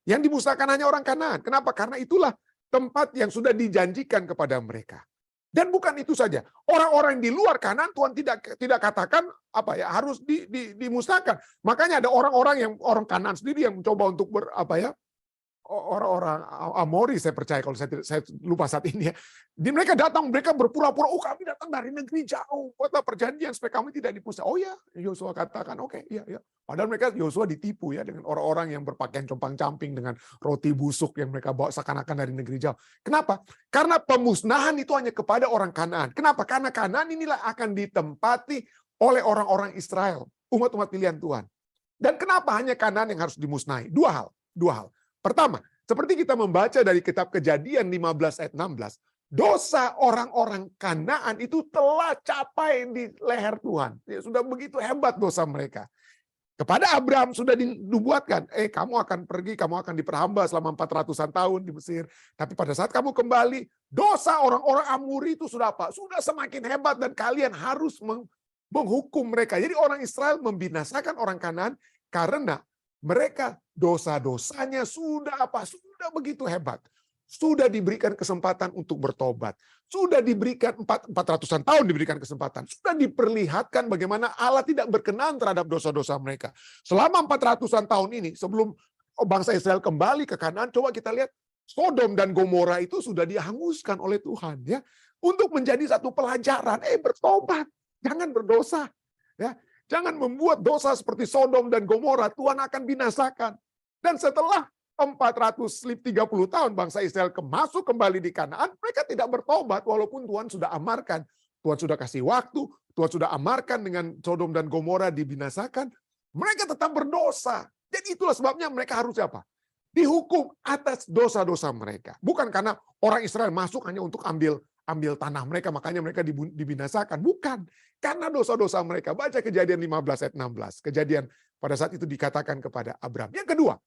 Yang dimusnahkan hanya orang Kanaan. Kenapa? Karena itulah tempat yang sudah dijanjikan kepada mereka. Dan bukan itu saja. Orang-orang di luar Kanaan Tuhan tidak katakan harus dimusnahkan. Makanya ada orang Kanaan sendiri yang mencoba untuk orang-orang Amori, saya percaya, kalau saya lupa saat ini ya. Mereka datang, mereka berpura-pura, oh kami datang dari negeri jauh, kota perjanjian supaya kami tidak dimusnahkan. Oh ya, Yosua katakan, oke, iya. Padahal Yosua ditipu ya dengan orang-orang yang berpakaian compang-camping dengan roti busuk yang mereka bawa seakan-akan dari negeri jauh. Kenapa? Karena pemusnahan itu hanya kepada orang Kanaan. Kenapa? Karena Kanaan inilah akan ditempati oleh orang-orang Israel, umat-umat pilihan Tuhan. Dan kenapa hanya Kanaan yang harus dimusnahi? Dua hal. Pertama, seperti kita membaca dari kitab Kejadian 15 ayat 16, dosa orang-orang Kanaan itu telah capai di leher Tuhan. Ya, sudah begitu hebat dosa mereka. Kepada Abraham sudah dinubuatkan, kamu akan pergi, kamu akan diperhamba selama 400-an tahun di Mesir. Tapi pada saat kamu kembali, dosa orang-orang Amori itu sudah apa? Sudah semakin hebat dan kalian harus menghukum mereka. Jadi orang Israel membinasakan orang Kanaan karena mereka dosa-dosanya sudah begitu hebat. Sudah diberikan kesempatan untuk bertobat. Sudah diberikan 400-an tahun diberikan kesempatan. Sudah diperlihatkan bagaimana Allah tidak berkenan terhadap dosa-dosa mereka. Selama 400-an tahun ini, sebelum bangsa Israel kembali ke Kanaan, coba kita lihat Sodom dan Gomora itu sudah dihanguskan oleh Tuhan ya, untuk menjadi satu pelajaran. Bertobat, jangan berdosa. Ya. Jangan membuat dosa seperti Sodom dan Gomora, Tuhan akan binasakan. Dan setelah 430 tahun bangsa Israel masuk kembali di Kanaan, mereka tidak bertobat walaupun Tuhan sudah amarkan. Tuhan sudah kasih waktu, Tuhan sudah amarkan dengan Sodom dan Gomora dibinasakan. Mereka tetap berdosa. Jadi itulah sebabnya mereka harus apa? Dihukum atas dosa-dosa mereka. Bukan karena orang Israel masuk hanya untuk ambil tanah mereka, makanya mereka dibinasakan. Bukan. Karena dosa-dosa mereka. Baca Kejadian 15 ayat 16. Kejadian pada saat itu dikatakan kepada Abraham. Yang kedua,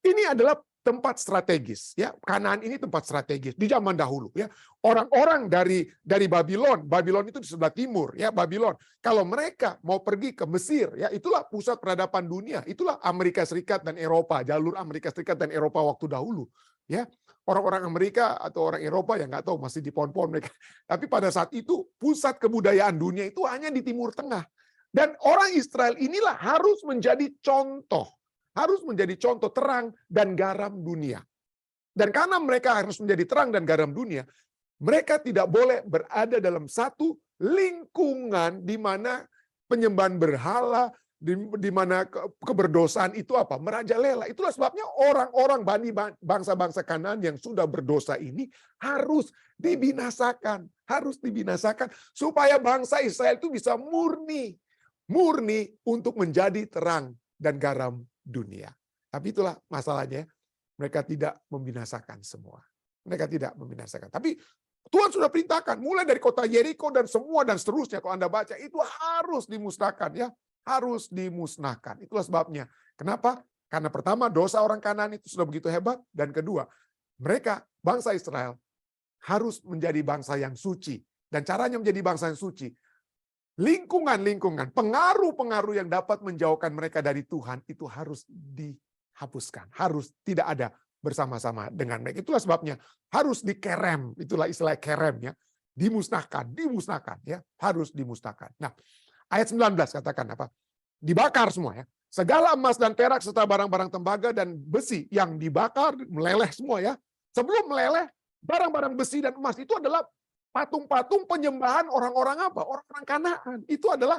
ini adalah tempat strategis. Ya, Kanaan ini tempat strategis di zaman dahulu. Ya, orang-orang dari Babylon itu di sebelah timur. Ya, Babylon. Kalau mereka mau pergi ke Mesir, ya itulah pusat peradaban dunia. Itulah Amerika Serikat dan Eropa, jalur Amerika Serikat dan Eropa waktu dahulu. Ya, orang-orang Amerika atau orang Eropa yang nggak tahu masih di pohon-pohon mereka. Tapi pada saat itu pusat kebudayaan dunia itu hanya di Timur Tengah. Dan orang Israel inilah harus menjadi contoh terang dan garam dunia. Dan karena mereka harus menjadi terang dan garam dunia, mereka tidak boleh berada dalam satu lingkungan di mana penyembahan berhala, di mana keberdosaan itu merajalela. Itulah sebabnya orang-orang bangsa-bangsa Kanaan yang sudah berdosa ini harus dibinasakan supaya bangsa Israel itu bisa murni untuk menjadi terang dan garam dunia. Tapi itulah masalahnya, mereka tidak membinasakan semua. Tapi Tuhan sudah perintahkan mulai dari kota Yeriko dan seterusnya, kalau Anda baca itu harus dimusnahkan ya. Harus dimusnahkan. Itulah sebabnya. Kenapa? Karena pertama, dosa orang Kanaan itu sudah begitu hebat. Dan kedua, mereka, bangsa Israel, harus menjadi bangsa yang suci. Dan caranya menjadi bangsa yang suci, lingkungan-lingkungan, pengaruh-pengaruh yang dapat menjauhkan mereka dari Tuhan, itu harus dihapuskan. Harus tidak ada bersama-sama dengan mereka. Itulah sebabnya harus dikerem. Itulah istilah kerem ya. Dimusnahkan ya. Harus dimusnahkan. Nah, ayat 19 katakan apa? Dibakar semua ya. segala emas dan perak serta barang-barang tembaga dan besi yang dibakar, meleleh semua ya. Sebelum meleleh, barang-barang besi dan emas itu adalah patung-patung penyembahan orang-orang apa? Orang-orang Kanaan. Itu adalah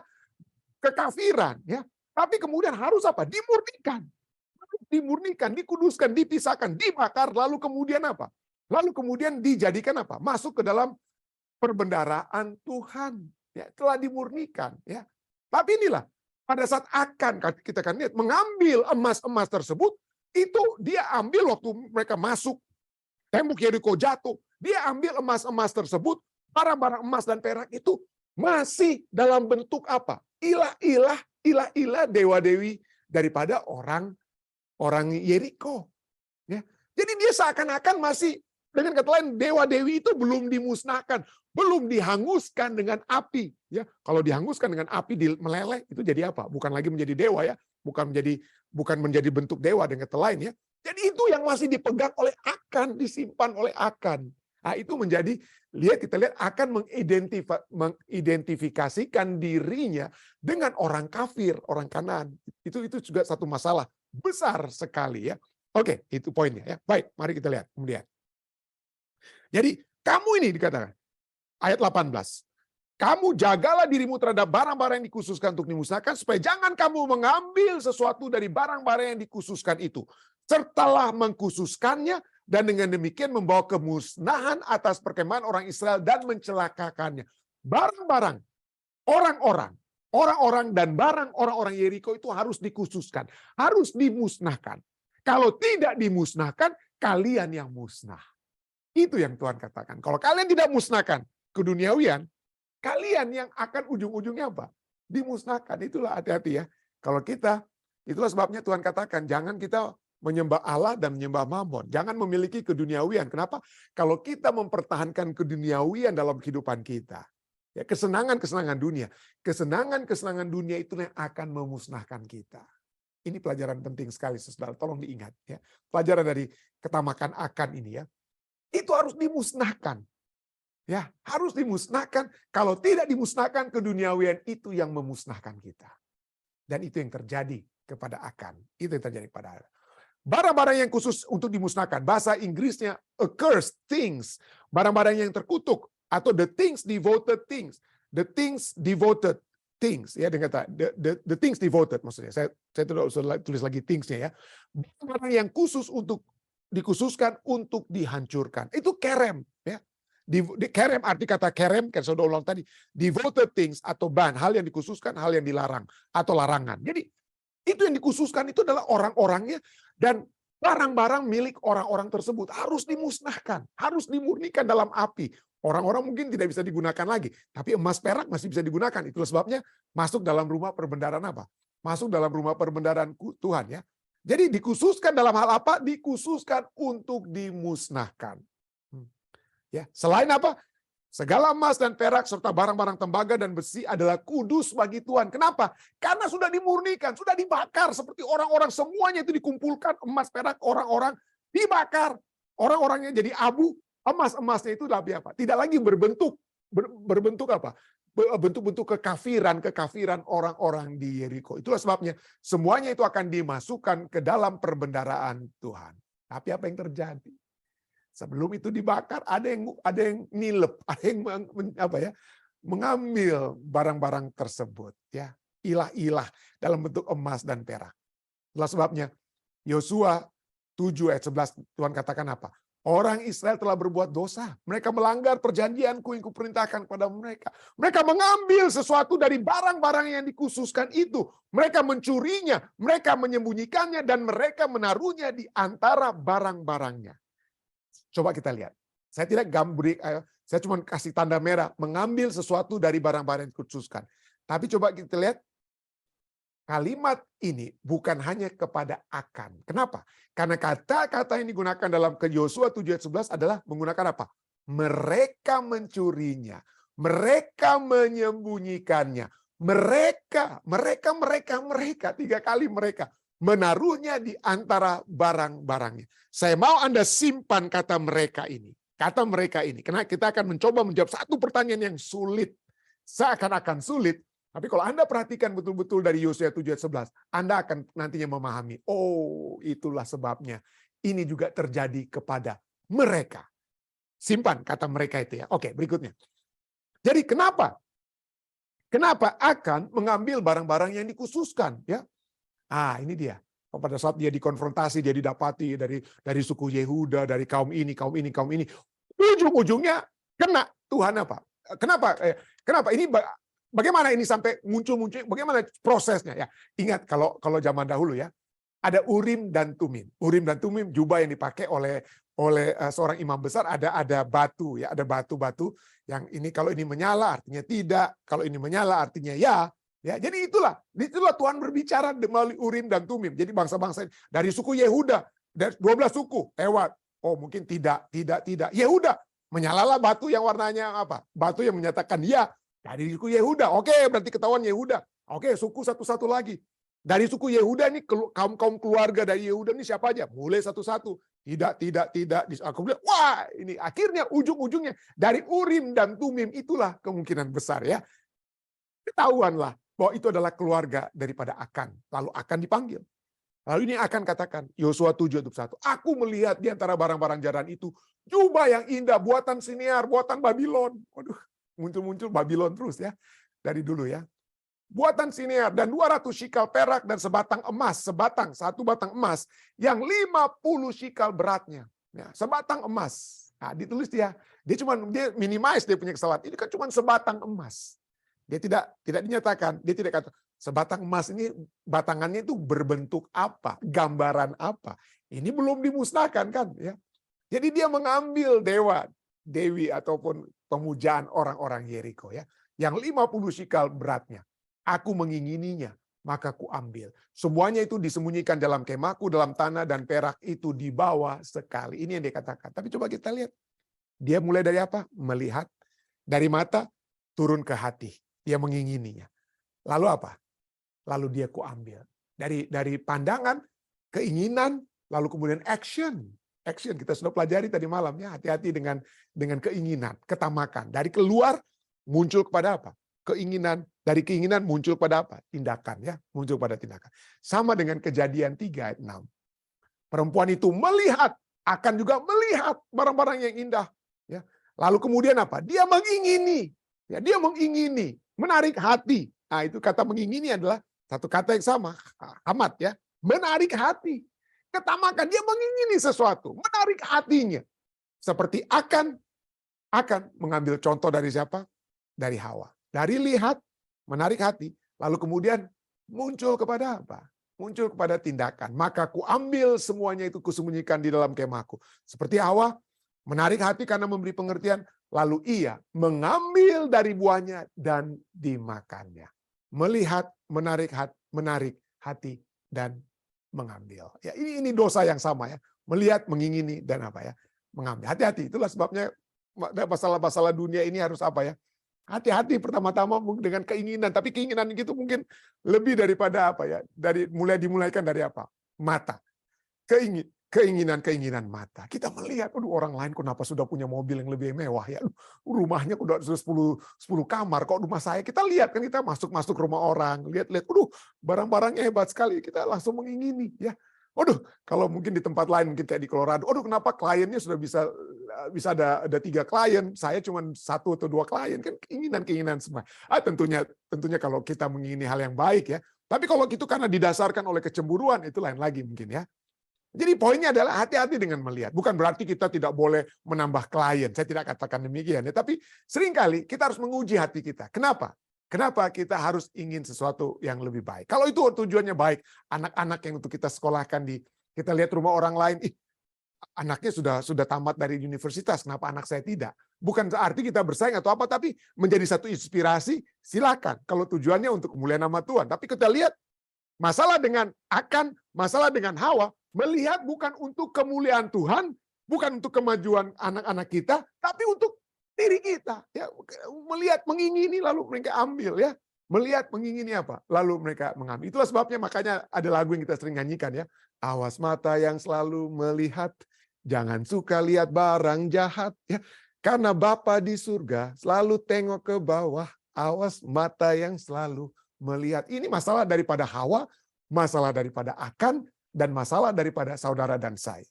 kekafiran ya. Tapi kemudian harus apa? Dimurnikan. Dimurnikan, dikuduskan, dipisahkan, dibakar, lalu kemudian apa? Lalu kemudian dijadikan apa? Masuk ke dalam perbendaharaan Tuhan. Ya, telah dimurnikan ya. Tapi inilah pada saat akan kita kan lihat mengambil emas-emas tersebut, itu dia ambil waktu mereka masuk tembok Yeriko jatuh, dia ambil emas-emas tersebut, barang-barang emas dan perak itu masih dalam bentuk apa? Ilah-ilah, dewa-dewi daripada orang Yeriko. Ya. Jadi dia seakan-akan masih, dengan kata lain, dewa-dewi itu belum dimusnahkan, belum dihanguskan dengan api. Ya, kalau dihanguskan dengan api meleleh itu jadi apa? Bukan lagi menjadi dewa ya, bukan menjadi bentuk dewa dengan kata lain ya. Jadi itu yang masih dipegang oleh Akan, disimpan oleh Akan. Nah, itu menjadi kita lihat akan mengidentifikasikan dirinya dengan orang kafir, orang Kanaan. Itu juga satu masalah besar sekali ya. Oke, itu poinnya ya. Baik, mari kita lihat kemudian. Jadi kamu ini dikatakan ayat 18. Kamu jagalah dirimu terhadap barang-barang yang dikhususkan untuk dimusnahkan, supaya jangan kamu mengambil sesuatu dari barang-barang yang dikhususkan itu. Sertalah mengkhususkannya, dan dengan demikian membawa kemusnahan atas perkemahan orang Israel dan mencelakakannya. Barang-barang, orang-orang dan barang orang-orang Yeriko itu harus dikhususkan, harus dimusnahkan. Kalau tidak dimusnahkan, kalian yang musnah. Itu yang Tuhan katakan. Kalau kalian tidak musnahkan keduniawian, kalian yang akan ujung-ujungnya apa? Dimusnahkan. Itulah hati-hati ya. Kalau itulah sebabnya Tuhan katakan, jangan kita menyembah Allah dan menyembah Mammon. Jangan memiliki keduniawian. Kenapa? Kalau kita mempertahankan keduniawian dalam kehidupan kita, ya kesenangan-kesenangan dunia. Kesenangan-kesenangan dunia itu yang akan memusnahkan kita. Ini pelajaran penting sekali, saudara. Tolong diingat. Ya. Pelajaran dari ketamakan Akan ini ya. Itu harus dimusnahkan. Ya, harus dimusnahkan. Kalau tidak dimusnahkan, keduniawian itu yang memusnahkan kita. Dan itu yang terjadi kepada Akan. Itu yang terjadi pada Akan. Barang-barang yang khusus untuk dimusnahkan. Bahasa Inggrisnya accursed things. Barang-barang yang terkutuk. Atau the things devoted things. The things devoted things. Ya, dengan kata the things devoted maksudnya. Saya tidak usah tulis lagi thingsnya ya. Barang-barang yang khusus untuk dikhususkan untuk dihancurkan. Itu kerem. Ya. Kerem, arti kata kerem, kan saya sudah ulang tadi. Devoted things atau ban. Hal yang dikhususkan, hal yang dilarang. Atau larangan. Jadi itu yang dikhususkan itu adalah orang-orangnya dan barang-barang milik orang-orang tersebut harus dimusnahkan, harus dimurnikan dalam api. Orang-orang mungkin tidak bisa digunakan lagi, tapi emas perak masih bisa digunakan. Itulah sebabnya masuk dalam rumah perbendaharaan apa? Masuk dalam rumah perbendaharaan Tuhan ya. Jadi dikhususkan dalam hal apa? Dikhususkan untuk dimusnahkan. Ya, selain apa? Segala emas dan perak serta barang-barang tembaga dan besi adalah kudus bagi Tuhan. Kenapa? Karena sudah dimurnikan, sudah dibakar. Seperti orang-orang semuanya itu dikumpulkan, emas perak orang-orang dibakar. Orang-orangnya jadi abu, emas-emasnya itu apa? Tidak lagi berbentuk apa? Bentuk-bentuk kekafiran orang-orang di Yeriko. Itulah sebabnya semuanya itu akan dimasukkan ke dalam perbendaharaan Tuhan. Tapi apa yang terjadi? Sebelum itu dibakar, ada yang nilep, ada yang mengambil barang-barang tersebut, ya, ilah-ilah dalam bentuk emas dan perak. Itulah sebabnya Yosua 7 ayat 11 Tuhan katakan apa? Orang Israel telah berbuat dosa. Mereka melanggar perjanjianku yang kuperintahkan kepada mereka. Mereka mengambil sesuatu dari barang-barang yang dikhususkan itu. Mereka mencurinya, mereka menyembunyikannya, dan mereka menaruhnya di antara barang-barangnya. Coba kita lihat. Saya tidak saya cuma kasih tanda merah, mengambil sesuatu dari barang-barang yang dikhususkan. Tapi coba kita lihat, kalimat ini bukan hanya kepada Akan. Kenapa? Karena kata-kata yang digunakan dalam Yosua 7 ayat 11 adalah menggunakan apa? Mereka mencurinya, mereka menyembunyikannya, mereka, 3 kali mereka. Menaruhnya di antara barang-barangnya. Saya mau Anda simpan kata mereka ini. Kata mereka ini. Karena kita akan mencoba menjawab satu pertanyaan yang sulit. Seakan-akan sulit. Tapi kalau Anda perhatikan betul-betul dari Yosua 7 ayat 11, Anda akan nantinya memahami, oh itulah sebabnya ini juga terjadi kepada mereka. Simpan kata mereka itu ya. Oke, berikutnya. Jadi kenapa? Kenapa akan mengambil barang-barang yang dikhususkan? Ya, ini dia. Pada saat dia dikonfrontasi, dia didapati dari suku Yehuda, dari kaum ini, kaum ini, kaum ini. Ujung-ujungnya kena Tuhan apa? Kenapa? Kenapa ini? Bagaimana ini sampai muncul-muncul? Bagaimana prosesnya? Ya, ingat kalau zaman dahulu ya, ada Urim dan Tumim. Urim dan Tumim jubah yang dipakai oleh seorang imam besar, ada batu ya, ada batu-batu yang ini kalau ini menyala artinya tidak, kalau ini menyala artinya ya. Ya, jadi itulah Tuhan berbicara melalui Urim dan Tumim. Jadi bangsa-bangsa dari suku Yehuda, dari 12 suku lewat. Oh, mungkin tidak. Yehuda, menyalalah batu yang warnanya apa? Batu yang menyatakan ya. Dari suku Yehuda, oke, berarti ketahuan Yehuda. Oke, suku satu-satu lagi. Dari suku Yehuda ini kaum keluarga dari Yehuda ini siapa aja? Mulai satu-satu. Tidak. Aku bilang, wah, ini akhirnya ujung-ujungnya dari Urim dan Tumim itulah kemungkinan besar ya. Ketahuanlah bahwa itu adalah keluarga daripada Akan. Lalu Akan dipanggil. Lalu ini Akan katakan, Yosua 7 ayat 1. Aku melihat di antara barang-barang jaran itu jubah yang indah, buatan Siniar, buatan Babilon. Waduh, muncul-muncul Babilon terus ya. Dari dulu ya. Buatan Siniar dan 200 shikal perak dan sebatang emas, satu batang emas yang 50 shikal beratnya. Ya, sebatang emas. Nah, ditulis dia minimize dia punya kesalahan. Ini kan cuma sebatang emas. Dia tidak dinyatakan, dia tidak kata sebatang emas ini batangannya itu berbentuk apa, gambaran apa. Ini belum dimusnahkan kan ya. Jadi dia mengambil dewi ataupun pemujaan orang-orang Yeriko ya, yang 50 shikal beratnya. Aku mengingininya, maka ku ambil. Semuanya itu disembunyikan dalam kemahku, dalam tanah, dan perak itu dibawa sekali. Ini yang dia katakan. Tapi coba kita lihat. Dia mulai dari apa? Melihat. Dari mata, turun ke hati. Dia mengingininya. Lalu apa? Lalu dia ku ambil. Dari pandangan, keinginan, lalu kemudian action. Action, kita sudah pelajari tadi malam ya. Hati-hati dengan keinginan, ketamakan. Dari keluar, muncul kepada apa? Keinginan, dari keinginan muncul pada apa? Tindakan ya, muncul pada tindakan. Sama dengan Kejadian 3 ayat 6. Perempuan itu melihat, akan juga melihat barang-barang yang indah ya. Lalu kemudian apa? Dia mengingini. Ya, dia mengingini, menarik hati. Nah, itu kata mengingini adalah satu kata yang sama, amat ya. Menarik hati. Ketamakan, dia mengingini sesuatu, menarik hatinya. Seperti akan mengambil contoh dari siapa? Dari Hawa. Dari lihat, menarik hati, lalu kemudian muncul kepada apa? Muncul kepada tindakan. Maka ku ambil semuanya itu kusembunyikan di dalam kemahku. Seperti Hawa, menarik hati karena memberi pengertian, lalu ia mengambil dari buahnya dan dimakannya. Melihat, menarik hati dan mengambil. Ya, ini dosa yang sama ya. Melihat, mengingini dan apa ya? Mengambil. Hati-hati. Itulah sebabnya masalah-masalah dunia ini harus apa ya? Hati-hati pertama-tama dengan keinginan, tapi keinginan itu mungkin lebih daripada apa ya? Dimulaikan dari apa? Mata. Keinginan mata. Kita melihat, orang lain kenapa sudah punya mobil yang lebih mewah ya? Rumahnya udah 10 kamar, kok rumah saya? Kita lihat kan, kita masuk rumah orang, lihat, barang-barangnya hebat sekali, kita langsung mengingini ya. Kalau mungkin di tempat lain, mungkin kayak di Colorado, kenapa kliennya sudah bisa ada 3 klien, saya cuma 1 atau 2 klien, kan keinginan semua. Tentunya kalau kita mengingini hal yang baik ya. Tapi kalau itu karena didasarkan oleh kecemburuan, itu lain lagi mungkin ya. Jadi poinnya adalah hati-hati dengan melihat. Bukan berarti kita tidak boleh menambah klien. Saya tidak katakan demikian ya. Tapi seringkali kita harus menguji hati kita. Kenapa? Kenapa kita harus ingin sesuatu yang lebih baik? Kalau itu tujuannya baik, anak-anak yang untuk kita sekolahkan kita lihat rumah orang lain, anaknya sudah tamat dari universitas, kenapa anak saya tidak? Bukan berarti kita bersaing atau apa, tapi menjadi satu inspirasi, silakan. Kalau tujuannya untuk kemuliaan nama Tuhan. Tapi kita lihat masalah dengan masalah dengan Hawa, melihat bukan untuk kemuliaan Tuhan, bukan untuk kemajuan anak-anak kita, tapi untuk diri kita ya, melihat mengingini lalu mereka ambil ya, melihat mengingini apa lalu mereka mengambil. Itulah sebabnya makanya ada lagu yang kita sering nyanyikan ya, awas mata yang selalu melihat, jangan suka lihat barang jahat ya, karena Bapa di surga selalu tengok ke bawah. awas mata yang selalu melihat. Ini masalah daripada Hawa, masalah daripada Akan, dan masalah daripada saudara dan saya.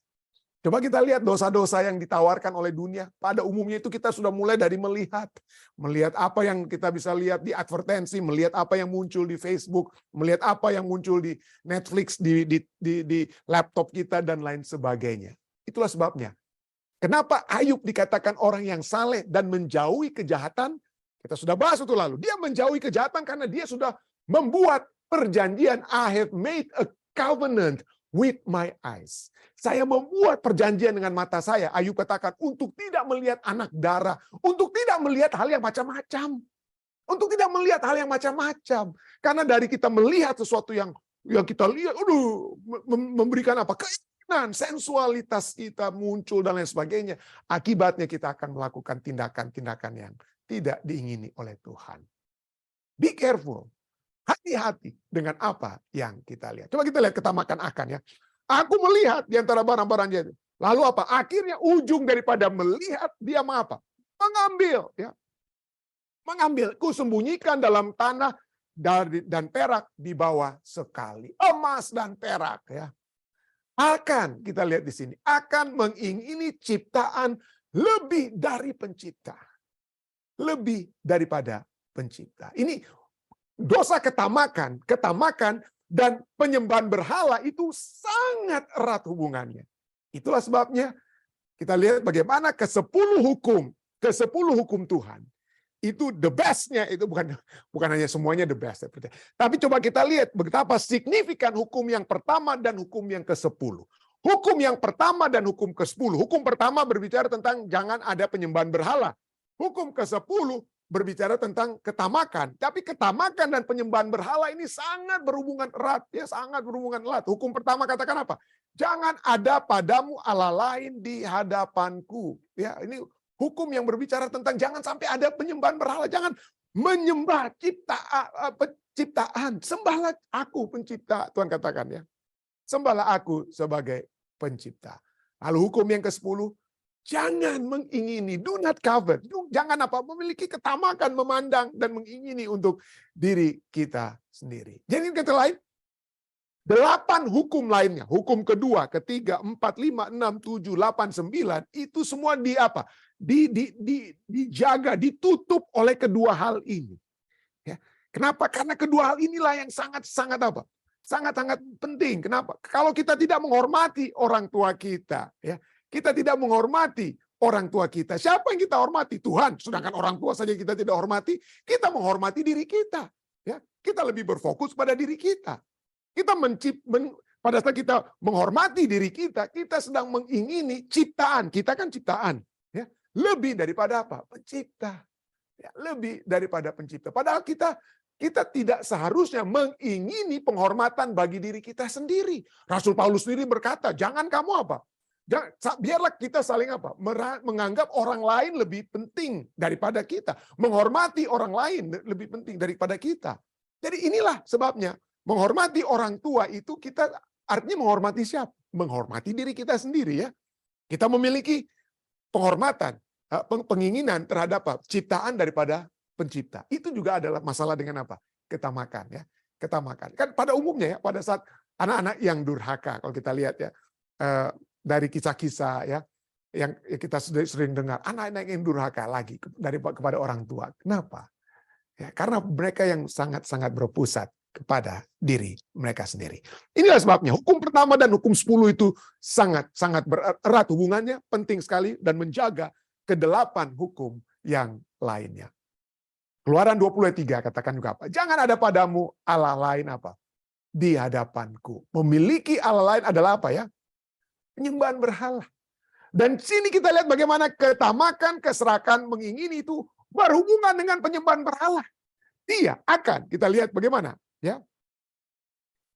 Coba kita lihat dosa-dosa yang ditawarkan oleh dunia. Pada umumnya itu kita sudah mulai dari melihat. Melihat apa yang kita bisa lihat di advertensi, melihat apa yang muncul di Facebook, melihat apa yang muncul di Netflix, di laptop kita, dan lain sebagainya. Itulah sebabnya. Kenapa Ayub dikatakan orang yang saleh dan menjauhi kejahatan? Kita sudah bahas itu lalu. Dia menjauhi kejahatan karena dia sudah membuat perjanjian. I have made a covenant with my eyes. Saya membuat perjanjian dengan mata saya. Ayub katakan untuk tidak melihat anak darah, untuk tidak melihat hal yang macam-macam. Untuk tidak melihat hal yang macam-macam. Karena dari kita melihat sesuatu yang kita lihat, memberikan apa? Keinginan, sensualitas kita muncul dan lain sebagainya. Akibatnya kita akan melakukan tindakan-tindakan yang tidak diingini oleh Tuhan. Be careful. Hati-hati dengan apa yang kita lihat. Coba kita lihat ketamakan Akan ya. Aku melihat di antara barang-barangnya itu. Lalu apa? Akhirnya ujung daripada melihat dia apa? Mengambil ya. Mengambil, kusembunyikan dalam tanah dan perak di bawah sekali. Emas dan perak ya. Akan kita lihat di sini akan mengingini ciptaan lebih dari pencipta. Lebih daripada pencipta. Ini dosa ketamakan dan penyembahan berhala itu sangat erat hubungannya. Itulah sebabnya kita lihat bagaimana ke-10 hukum Tuhan. Itu the best-nya, itu bukan hanya semuanya the best. Tapi coba kita lihat betapa signifikan hukum yang pertama dan hukum yang ke-10. Hukum yang pertama dan hukum ke-10. Hukum pertama berbicara tentang jangan ada penyembahan berhala. Hukum ke-10 berbicara tentang ketamakan. Tapi ketamakan dan penyembahan berhala ini sangat berhubungan erat. Ya, sangat berhubungan erat. Hukum pertama katakan apa? Jangan ada padamu Allah lain di hadapanku. Ya, ini hukum yang berbicara tentang jangan sampai ada penyembahan berhala. Jangan menyembah ciptaan. Sembahlah aku pencipta. Tuhan katakan ya. Sembahlah aku sebagai pencipta. Lalu hukum yang ke-10. Jangan mengingini, do not covet. Jangan memiliki ketamakan memandang dan mengingini untuk diri kita sendiri. Jadi kata lain, 8 hukum lainnya, hukum kedua, ketiga, 4, 5, 6, 7, 8, 9, itu semua dijaga, ditutup oleh kedua hal ini. Ya. Kenapa? Karena kedua hal inilah yang sangat-sangat sangat-sangat penting. Kenapa? Kalau kita tidak menghormati orang tua kita, ya. Kita tidak menghormati orang tua kita. Siapa yang kita hormati? Tuhan. Sedangkan orang tua saja kita tidak hormati, kita menghormati diri kita. Ya, kita lebih berfokus pada diri kita. Pada saat kita menghormati diri kita, kita sedang mengingini ciptaan. Kita kan ciptaan. Ya, lebih daripada apa? Pencipta. Ya, lebih daripada pencipta. Padahal kita tidak seharusnya mengingini penghormatan bagi diri kita sendiri. Rasul Paulus sendiri berkata, jangan kamu apa? Biarlah kita saling menganggap orang lain lebih penting daripada kita. Menghormati orang lain lebih penting daripada kita. Jadi inilah sebabnya menghormati orang tua itu kita artinya menghormati siapa? Menghormati diri kita sendiri ya. Kita memiliki penghormatan, penginginan terhadap ciptaan daripada pencipta. Itu juga adalah masalah dengan apa? Ketamakan ya. Ketamakan. Kan pada umumnya ya, pada saat anak-anak yang durhaka kalau kita lihat ya, dari kisah-kisah ya yang kita sering dengar, anak-anak yang durhaka lagi kepada orang tua. Kenapa? Ya, karena mereka yang sangat-sangat berpusat kepada diri mereka sendiri. Inilah sebabnya hukum pertama dan hukum 10 itu sangat-sangat erat hubungannya, penting sekali dan menjaga ke-8 hukum yang lainnya. Keluaran 23 katakan juga apa? Jangan ada padamu Allah lain apa? Di hadapanku. Memiliki Allah lain adalah apa ya? Penyembahan berhala. Dan sini kita lihat bagaimana ketamakan, keserakan, mengingini itu berhubungan dengan penyembahan berhala. Dia akan, kita lihat bagaimana, ya.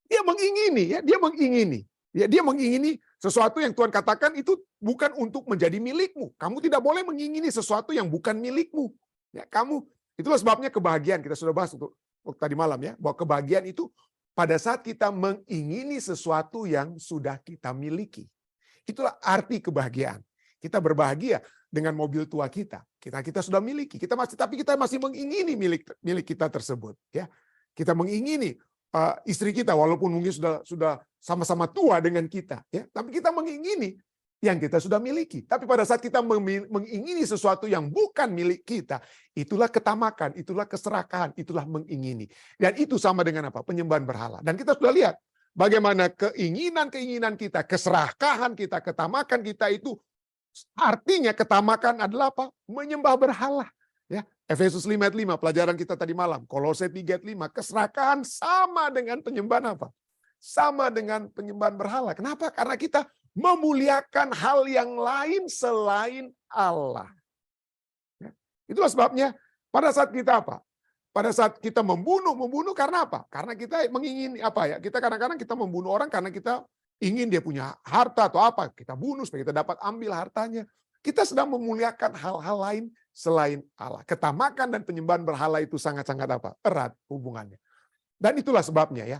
Dia mengingini, ya, dia mengingini sesuatu yang Tuhan katakan itu bukan untuk menjadi milikmu. Kamu tidak boleh mengingini sesuatu yang bukan milikmu. Ya, itulah sebabnya kebahagiaan kita sudah bahas untuk tadi malam ya, bahwa kebahagiaan itu pada saat kita mengingini sesuatu yang sudah kita miliki. Itulah arti kebahagiaan. Kita berbahagia dengan mobil tua kita. Kita sudah miliki. Tapi kita masih mengingini milik kita tersebut. Ya, kita mengingini istri kita walaupun mungkin sudah sama-sama tua dengan kita. Ya, tapi kita mengingini yang kita sudah miliki. Tapi pada saat kita mengingini sesuatu yang bukan milik kita, itulah ketamakan, itulah keserakahan, itulah mengingini. Dan itu sama dengan apa? Penyembahan berhala. Dan kita sudah lihat bagaimana keinginan-keinginan kita, keserakahan kita, ketamakan kita itu artinya ketamakan adalah apa? Menyembah berhala. Ya, Efesus 5 ayat 5, pelajaran kita tadi malam. Kolose 3 ayat 5, keserakahan sama dengan penyembahan apa? Sama dengan penyembahan berhala. Kenapa? Karena kita memuliakan hal yang lain selain Allah. Ya, itulah sebabnya pada saat kita apa? Pada saat kita membunuh karena apa? Karena kita mengingini apa ya? Kita kadang-kadang kita membunuh orang karena kita ingin dia punya harta atau apa, kita bunuh supaya kita dapat ambil hartanya. Kita sedang memuliakan hal-hal lain selain Allah. Ketamakan dan penyembahan berhala itu sangat-sangat apa? Erat hubungannya. Dan itulah sebabnya ya,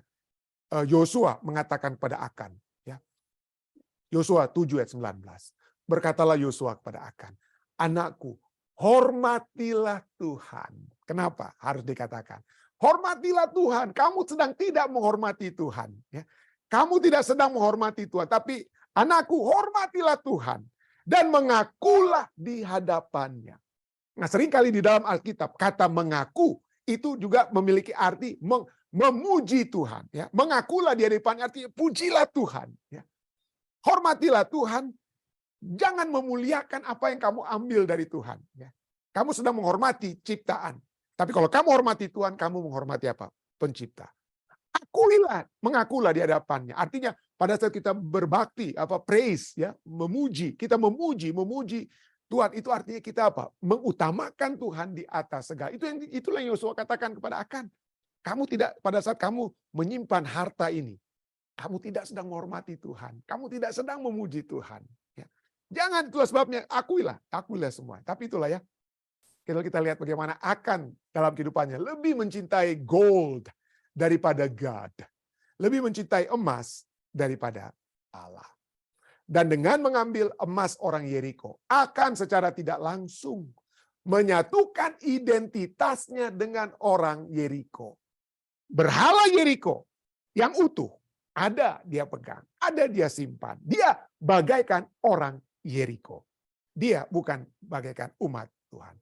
Yosua mengatakan kepada Akan, ya. Yosua 7 ayat 19. Berkatalah Yosua kepada Akan, anakku, hormatilah Tuhan. Kenapa harus dikatakan? Hormatilah Tuhan. Kamu sedang tidak menghormati Tuhan, ya. Kamu tidak sedang menghormati Tuhan, tapi anakku, hormatilah Tuhan dan mengakulah di hadapannya. Nah, seringkali di dalam Alkitab kata mengaku itu juga memiliki arti memuji Tuhan. Ya. Mengakulah di hadapannya artinya pujilah Tuhan. Ya. Hormatilah Tuhan, jangan memuliakan apa yang kamu ambil dari Tuhan. Ya. Kamu sedang menghormati ciptaan. Tapi kalau kamu hormati Tuhan, kamu menghormati apa? Pencipta. Mengakulah di hadapannya. Artinya pada saat kita berbakti, praise, ya, memuji, kita memuji Tuhan, itu artinya kita apa? Mengutamakan Tuhan di atas segala. Itulah yang Yosua katakan kepada Akan. Kamu tidak, pada saat kamu menyimpan harta ini, kamu tidak sedang menghormati Tuhan. Kamu tidak sedang memuji Tuhan. Ya. Jangan, itulah sebabnya akuilah semua. Tapi itulah ya. Kalau kita lihat bagaimana Akan dalam kehidupannya lebih mencintai gold daripada God. Lebih mencintai emas daripada Allah. Dan dengan mengambil emas orang Yeriko, akan secara tidak langsung menyatukan identitasnya dengan orang Yeriko. Berhala Yeriko yang utuh, ada dia pegang, ada dia simpan. Dia bagaikan orang Yeriko. Dia bukan bagaikan umat Tuhan.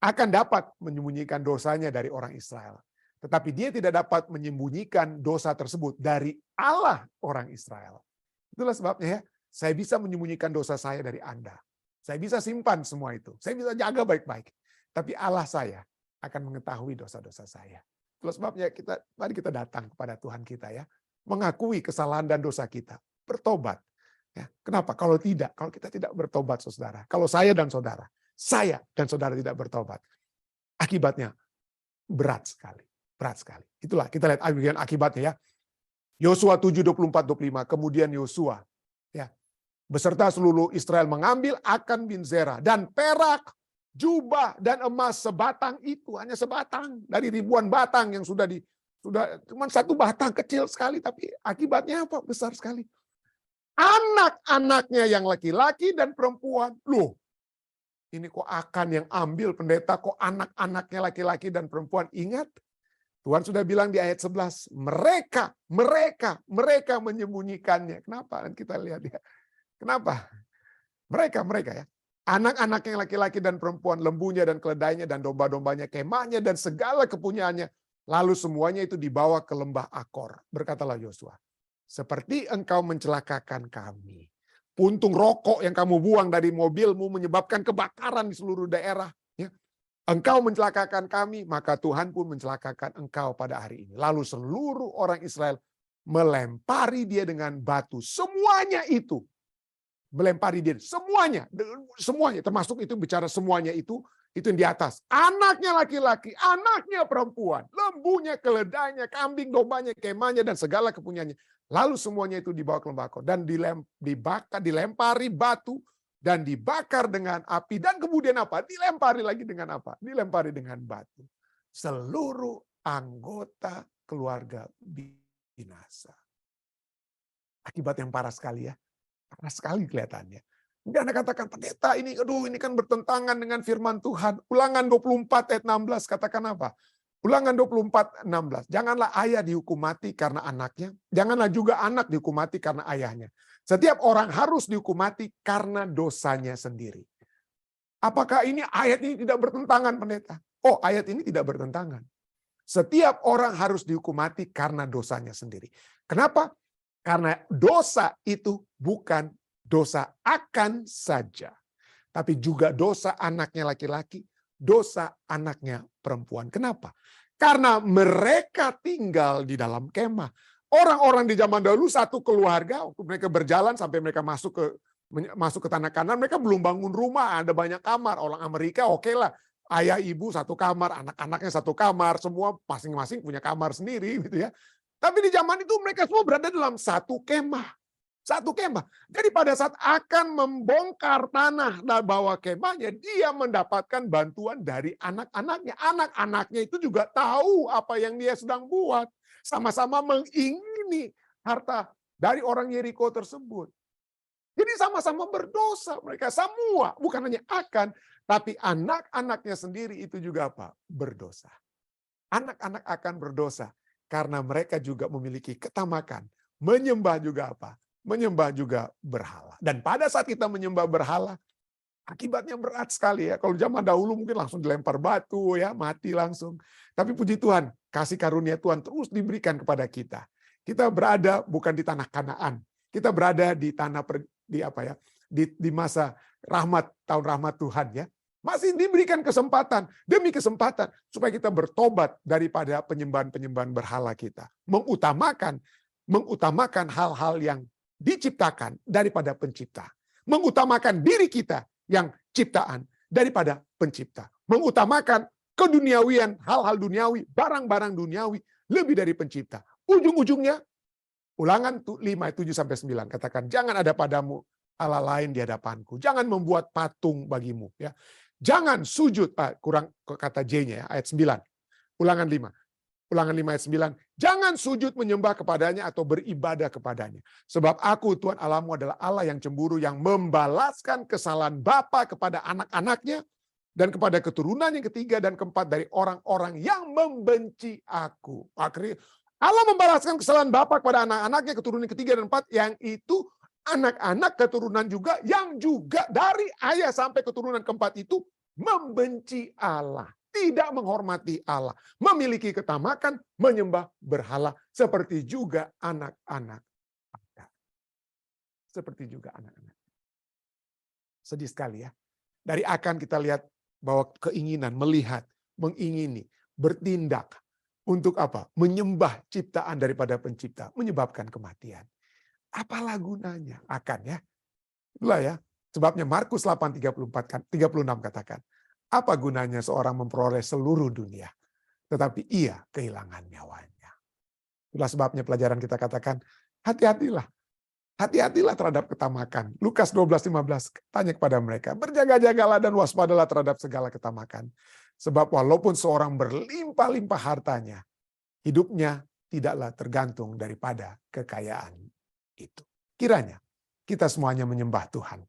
Akan dapat menyembunyikan dosanya dari orang Israel. Tetapi dia tidak dapat menyembunyikan dosa tersebut dari Allah orang Israel. Itulah sebabnya ya, saya bisa menyembunyikan dosa saya dari Anda. Saya bisa simpan semua itu. Saya bisa jaga baik-baik. Tapi Allah saya akan mengetahui dosa-dosa saya. Itulah sebabnya mari kita datang kepada Tuhan kita ya. Mengakui kesalahan dan dosa kita. Bertobat. Ya, kenapa? Kalau kita tidak bertobat saudara. Kalau saya dan saudara tidak bertobat. Akibatnya berat sekali. Berat sekali. Itulah kita lihat akibatnya ya. Yosua 7:24-25. Kemudian Yosua ya beserta seluruh Israel mengambil Akan bin Zerah dan perak, jubah dan emas sebatang itu, hanya sebatang dari ribuan batang yang sudah cuma satu batang kecil sekali, tapi akibatnya apa? Besar sekali. Anak-anaknya yang laki-laki dan perempuan. Loh, ini kok Akan yang ambil pendeta, kok anak-anaknya laki-laki dan perempuan? Ingat, Tuhan sudah bilang di ayat 11, mereka menyembunyikannya. Kenapa? Dan kita lihat ya. Kenapa? Mereka ya. Anak-anak yang laki-laki dan perempuan, lembunya dan keledainya dan domba-dombanya, kemahnya dan segala kepunyaannya. Lalu semuanya itu dibawa ke lembah Akor. Berkatalah Yosua, seperti engkau mencelakakan kami. Puntung rokok yang kamu buang dari mobilmu menyebabkan kebakaran di seluruh daerah. Engkau mencelakakan kami, maka Tuhan pun mencelakakan engkau pada hari ini. Lalu seluruh orang Israel melempari dia dengan batu. Semuanya itu. Melempari dia. Semuanya. Termasuk itu bicara semuanya itu yang di atas. Anaknya laki-laki, anaknya perempuan. Lembunya, keledainya, kambing, dombanya, kemahnya, dan segala kepunyaannya. Lalu semuanya itu dibawa ke lembah Akor. Dan dilempari batu. Dan dibakar dengan api. Dan kemudian apa? Dilempari lagi dengan apa? Dilempari dengan batu. Seluruh anggota keluarga binasa. Akibat yang parah sekali ya. Parah sekali kelihatannya. Mungkin Anda katakan, pendeta ini, aduh ini kan bertentangan dengan firman Tuhan. Ulangan 24 ayat 16 katakan apa? Ulangan 24, 16. Janganlah ayah dihukum mati karena anaknya. Janganlah juga anak dihukum mati karena ayahnya. Setiap orang harus dihukum mati karena dosanya sendiri. Apakah ini ayat ini tidak bertentangan, pendeta? Oh, ayat ini tidak bertentangan. Setiap orang harus dihukum mati karena dosanya sendiri. Kenapa? Karena dosa itu bukan dosa akan saja, tapi juga dosa anaknya laki-laki, dosa anaknya perempuan. Kenapa? Karena mereka tinggal di dalam kemah. Orang-orang di zaman dahulu satu keluarga, waktu mereka berjalan sampai mereka masuk ke tanah Kanaan, mereka belum bangun rumah, ada banyak kamar. Orang Amerika oke lah, ayah ibu satu kamar, anak-anaknya satu kamar, semua masing-masing punya kamar sendiri gitu ya. Tapi di zaman itu mereka semua berada dalam satu kemah. Satu kemah. Jadi pada saat akan membongkar tanah dan bawa kemahnya, dia mendapatkan bantuan dari anak-anaknya. Anak-anaknya itu juga tahu apa yang dia sedang buat. Sama-sama mengingini harta dari orang Yeriko tersebut. Jadi sama-sama berdosa mereka semua. Bukan hanya akan, tapi anak-anaknya sendiri itu juga apa? Berdosa. Anak-anak akan berdosa karena mereka juga memiliki ketamakan. Menyembah juga apa? Menyembah juga berhala. Dan pada saat kita menyembah berhala, akibatnya berat sekali ya. Kalau zaman dahulu mungkin langsung dilempar batu ya, mati langsung. Tapi puji Tuhan, kasih karunia Tuhan terus diberikan kepada kita. Kita berada bukan di tanah Kanaan. Kita berada di tanah di masa rahmat, tahun rahmat Tuhan ya. Masih diberikan kesempatan demi kesempatan supaya kita bertobat daripada penyembahan-penyembahan berhala kita. Mengutamakan hal-hal yang diciptakan daripada pencipta. Mengutamakan diri kita yang ciptaan daripada pencipta. Mengutamakan keduniawian, hal-hal duniawi, barang-barang duniawi lebih dari pencipta. Ujung-ujungnya, Ulangan 5:7-9 katakan, jangan ada padamu Allah lain di hadapanku. Jangan membuat patung bagimu. Ya. Jangan sujud, kurang kata J-nya ya, ayat 9. Ulangan 5. Ulangan 5 ayat 9, jangan sujud menyembah kepadanya atau beribadah kepadanya. Sebab aku Tuhan Allahmu adalah Allah yang cemburu, yang membalaskan kesalahan bapa kepada anak-anaknya, dan kepada keturunan yang ketiga dan keempat dari orang-orang yang membenci aku. Akhirnya Allah membalaskan kesalahan bapa kepada anak-anaknya, keturunan yang ketiga dan keempat, yang itu anak-anak keturunan juga, yang juga dari ayah sampai keturunan keempat itu membenci Allah. Tidak menghormati Allah, memiliki ketamakan, menyembah berhala, seperti juga anak-anak. Seperti juga anak-anak. Sedih sekali ya. Dari akan kita lihat bahwa keinginan, melihat, mengingini, bertindak untuk apa? Menyembah ciptaan daripada pencipta, menyebabkan kematian. Apalah gunanya? Akan ya. Itulah ya. Sebabnya Markus 8:36 katakan, apa gunanya seorang memperoleh seluruh dunia, tetapi ia kehilangan nyawanya. Itulah sebabnya pelajaran kita katakan, hati-hatilah. Hati-hatilah terhadap ketamakan. Lukas 12:15 tanya kepada mereka, berjaga-jagalah dan waspadalah terhadap segala ketamakan. Sebab walaupun seorang berlimpah-limpah hartanya, hidupnya tidaklah tergantung daripada kekayaan itu. Kiranya kita semuanya menyembah Tuhan,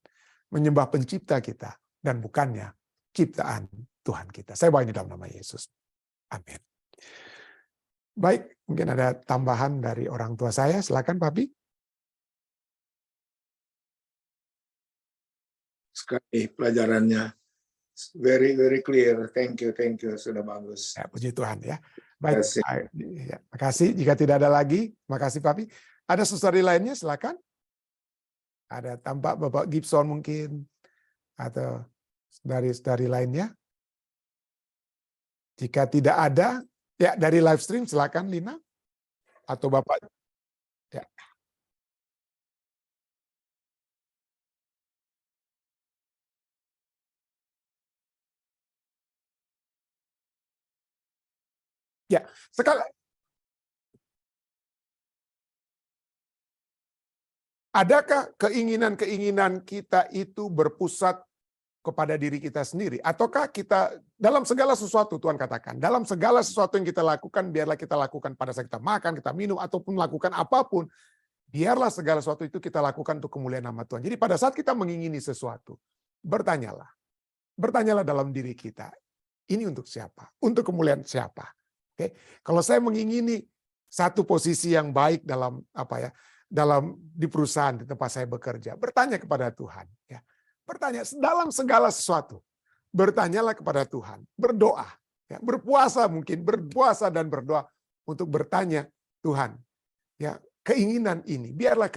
menyembah pencipta kita, dan bukannya ciptaan Tuhan kita. Saya bawa ini dalam nama Yesus. Amin. Baik, mungkin ada tambahan dari orang tua saya. Silakan, Papi. Sekali pelajarannya. Very clear. Thank you. Sudah bagus. Ya, puji Tuhan ya. Baik, ya, makasih. Jika tidak ada lagi, makasih Papi. Ada saudari lainnya, silakan. Ada tampak Bapak Gibson mungkin, atau saudari lainnya. Jika tidak ada, ya dari live stream silakan Lina atau Bapak. Ya. Ya, sekali. Adakah keinginan-keinginan kita itu berpusat kepada diri kita sendiri? Ataukah kita dalam segala sesuatu, Tuhan katakan, dalam segala sesuatu yang kita lakukan, biarlah kita lakukan pada saat kita makan, kita minum, ataupun melakukan apapun, Biarlah segala sesuatu itu kita lakukan untuk kemuliaan nama Tuhan. Jadi pada saat kita mengingini sesuatu, bertanyalah. Bertanyalah dalam diri kita, ini untuk siapa? Untuk kemuliaan siapa? Oke. Kalau saya mengingini satu posisi yang baik dalam di perusahaan di tempat saya bekerja, bertanya kepada Tuhan, ya. Bertanya dalam segala sesuatu. Bertanyalah kepada Tuhan, berdoa, ya, berpuasa mungkin, berpuasa dan berdoa untuk bertanya, Tuhan, ya, keinginan ini, biarlah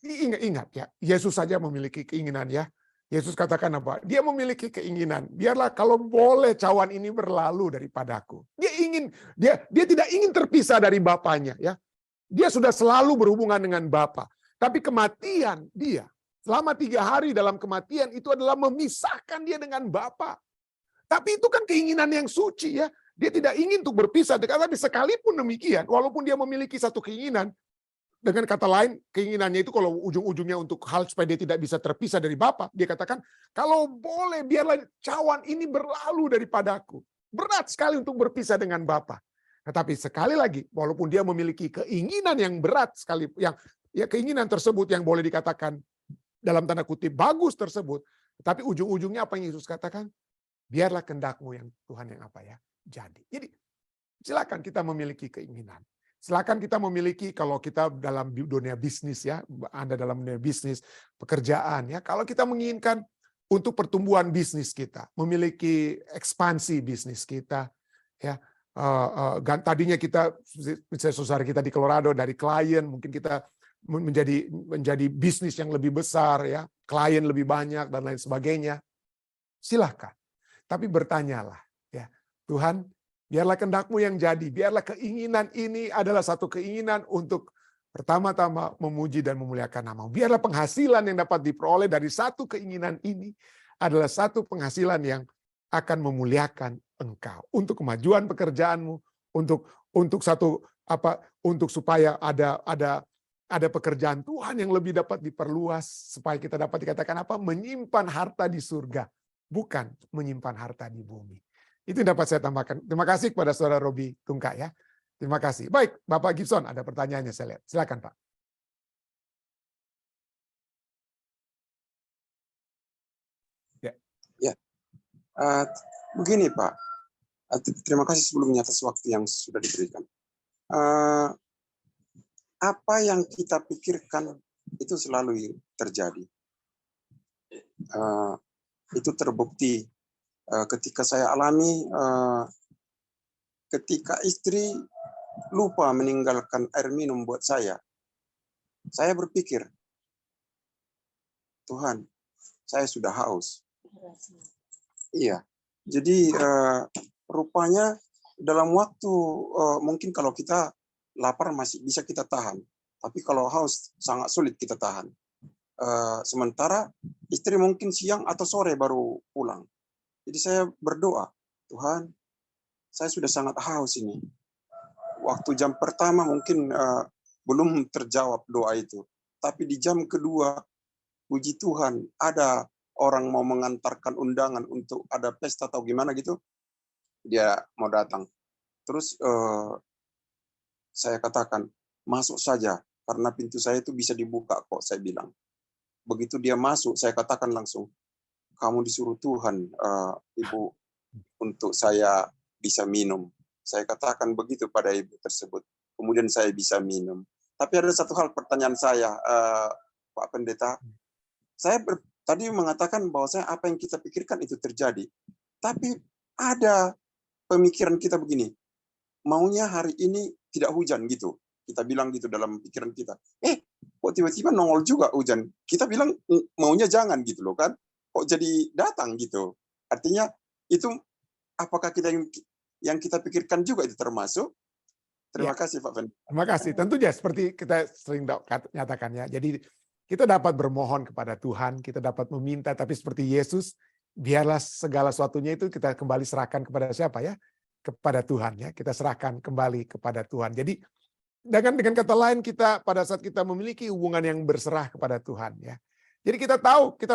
ingat ya, Yesus saja memiliki keinginan, ya. Yesus katakan apa? Dia memiliki keinginan, biarlah kalau boleh cawan ini berlalu daripadaku. Dia tidak ingin terpisah dari Bapaknya, ya. Dia sudah selalu berhubungan dengan Bapa. Tapi kematian dia, selama 3 hari dalam kematian itu adalah memisahkan dia dengan Bapa. Tapi itu kan keinginan yang suci, ya. Dia tidak ingin untuk berpisah. Tapi sekalipun demikian, walaupun dia memiliki satu keinginan, dengan kata lain, keinginannya itu kalau ujung-ujungnya untuk hal supaya dia tidak bisa terpisah dari Bapa, dia katakan, kalau boleh biarlah cawan ini berlalu daripadaku. Berat sekali untuk berpisah dengan Bapa. Tetapi sekali lagi, walaupun dia memiliki keinginan yang berat sekali, yang ya keinginan tersebut yang boleh dikatakan dalam tanda kutip bagus tersebut, tapi ujung-ujungnya apa yang Yesus katakan? Biarlah kehendak-Mu yang Tuhan yang jadi. Jadi silakan kita memiliki keinginan. Silakan kita memiliki, kalau kita dalam dunia bisnis, ya, Anda dalam dunia bisnis, pekerjaan, ya, kalau kita menginginkan untuk pertumbuhan bisnis kita, memiliki ekspansi bisnis kita, ya, tadinya kita, misalnya saudara kita di Colorado dari klien, mungkin kita menjadi bisnis yang lebih besar, ya, klien lebih banyak dan lain sebagainya. Silahkan, tapi bertanyalah, ya, Tuhan, biarlah kehendak-Mu yang jadi, biarlah keinginan ini adalah satu keinginan untuk pertama-tama memuji dan memuliakan nama-Mu. Biarlah penghasilan yang dapat diperoleh dari satu keinginan ini adalah satu penghasilan yang akan memuliakan Engkau untuk kemajuan pekerjaan-Mu, untuk supaya ada pekerjaan Tuhan yang lebih dapat diperluas, supaya kita dapat dikatakan menyimpan harta di surga, bukan menyimpan harta di bumi. Itu yang dapat saya tambahkan. Terima kasih kepada Saudara Robi Tungka, ya. Terima kasih. Baik, Bapak Gibson ada pertanyaannya saya lihat. Silakan, Pak. Ya. Begini, Pak. Terima kasih sebelumnya atas waktu yang sudah diberikan. Apa yang kita pikirkan itu selalu terjadi. Itu terbukti ketika saya alami, ketika istri lupa meninggalkan air minum buat saya berpikir, Tuhan, saya sudah haus. Iya, jadi rupanya dalam waktu, mungkin kalau kita lapar masih bisa kita tahan, tapi kalau haus sangat sulit kita tahan. Sementara istri mungkin siang atau sore baru pulang. Jadi saya berdoa, Tuhan, saya sudah sangat haus ini. Waktu jam pertama mungkin belum terjawab doa itu. Tapi di jam kedua, puji Tuhan, ada orang mau mengantarkan undangan untuk ada pesta atau gimana gitu. Dia mau datang. Terus saya katakan, masuk saja, karena pintu saya itu bisa dibuka kok, saya bilang. Begitu dia masuk, saya katakan langsung, kamu disuruh Tuhan, Ibu, untuk saya bisa minum. Saya katakan begitu pada ibu tersebut. Kemudian saya bisa minum. Tapi ada satu hal pertanyaan saya, Pak Pendeta. Saya tadi mengatakan bahwa apa yang kita pikirkan itu terjadi. Tapi ada pemikiran kita begini, maunya hari ini tidak hujan gitu. Kita bilang gitu dalam pikiran kita. Kok tiba-tiba nongol juga hujan. Kita bilang maunya jangan gitu loh kan. Kok jadi datang gitu. Artinya itu apakah kita yang kita pikirkan juga itu termasuk? Terima kasih Pak Fen. Terima kasih. Tentunya seperti kita sering nyatakan, ya. Jadi kita dapat bermohon kepada Tuhan, kita dapat meminta, tapi seperti Yesus, biarlah segala sesuatunya itu kita kembali serahkan kepada siapa, ya? Kepada Tuhan, ya. Kita serahkan kembali kepada Tuhan. Jadi dengan kata lain, kita pada saat kita memiliki hubungan yang berserah kepada Tuhan, ya, Jadi kita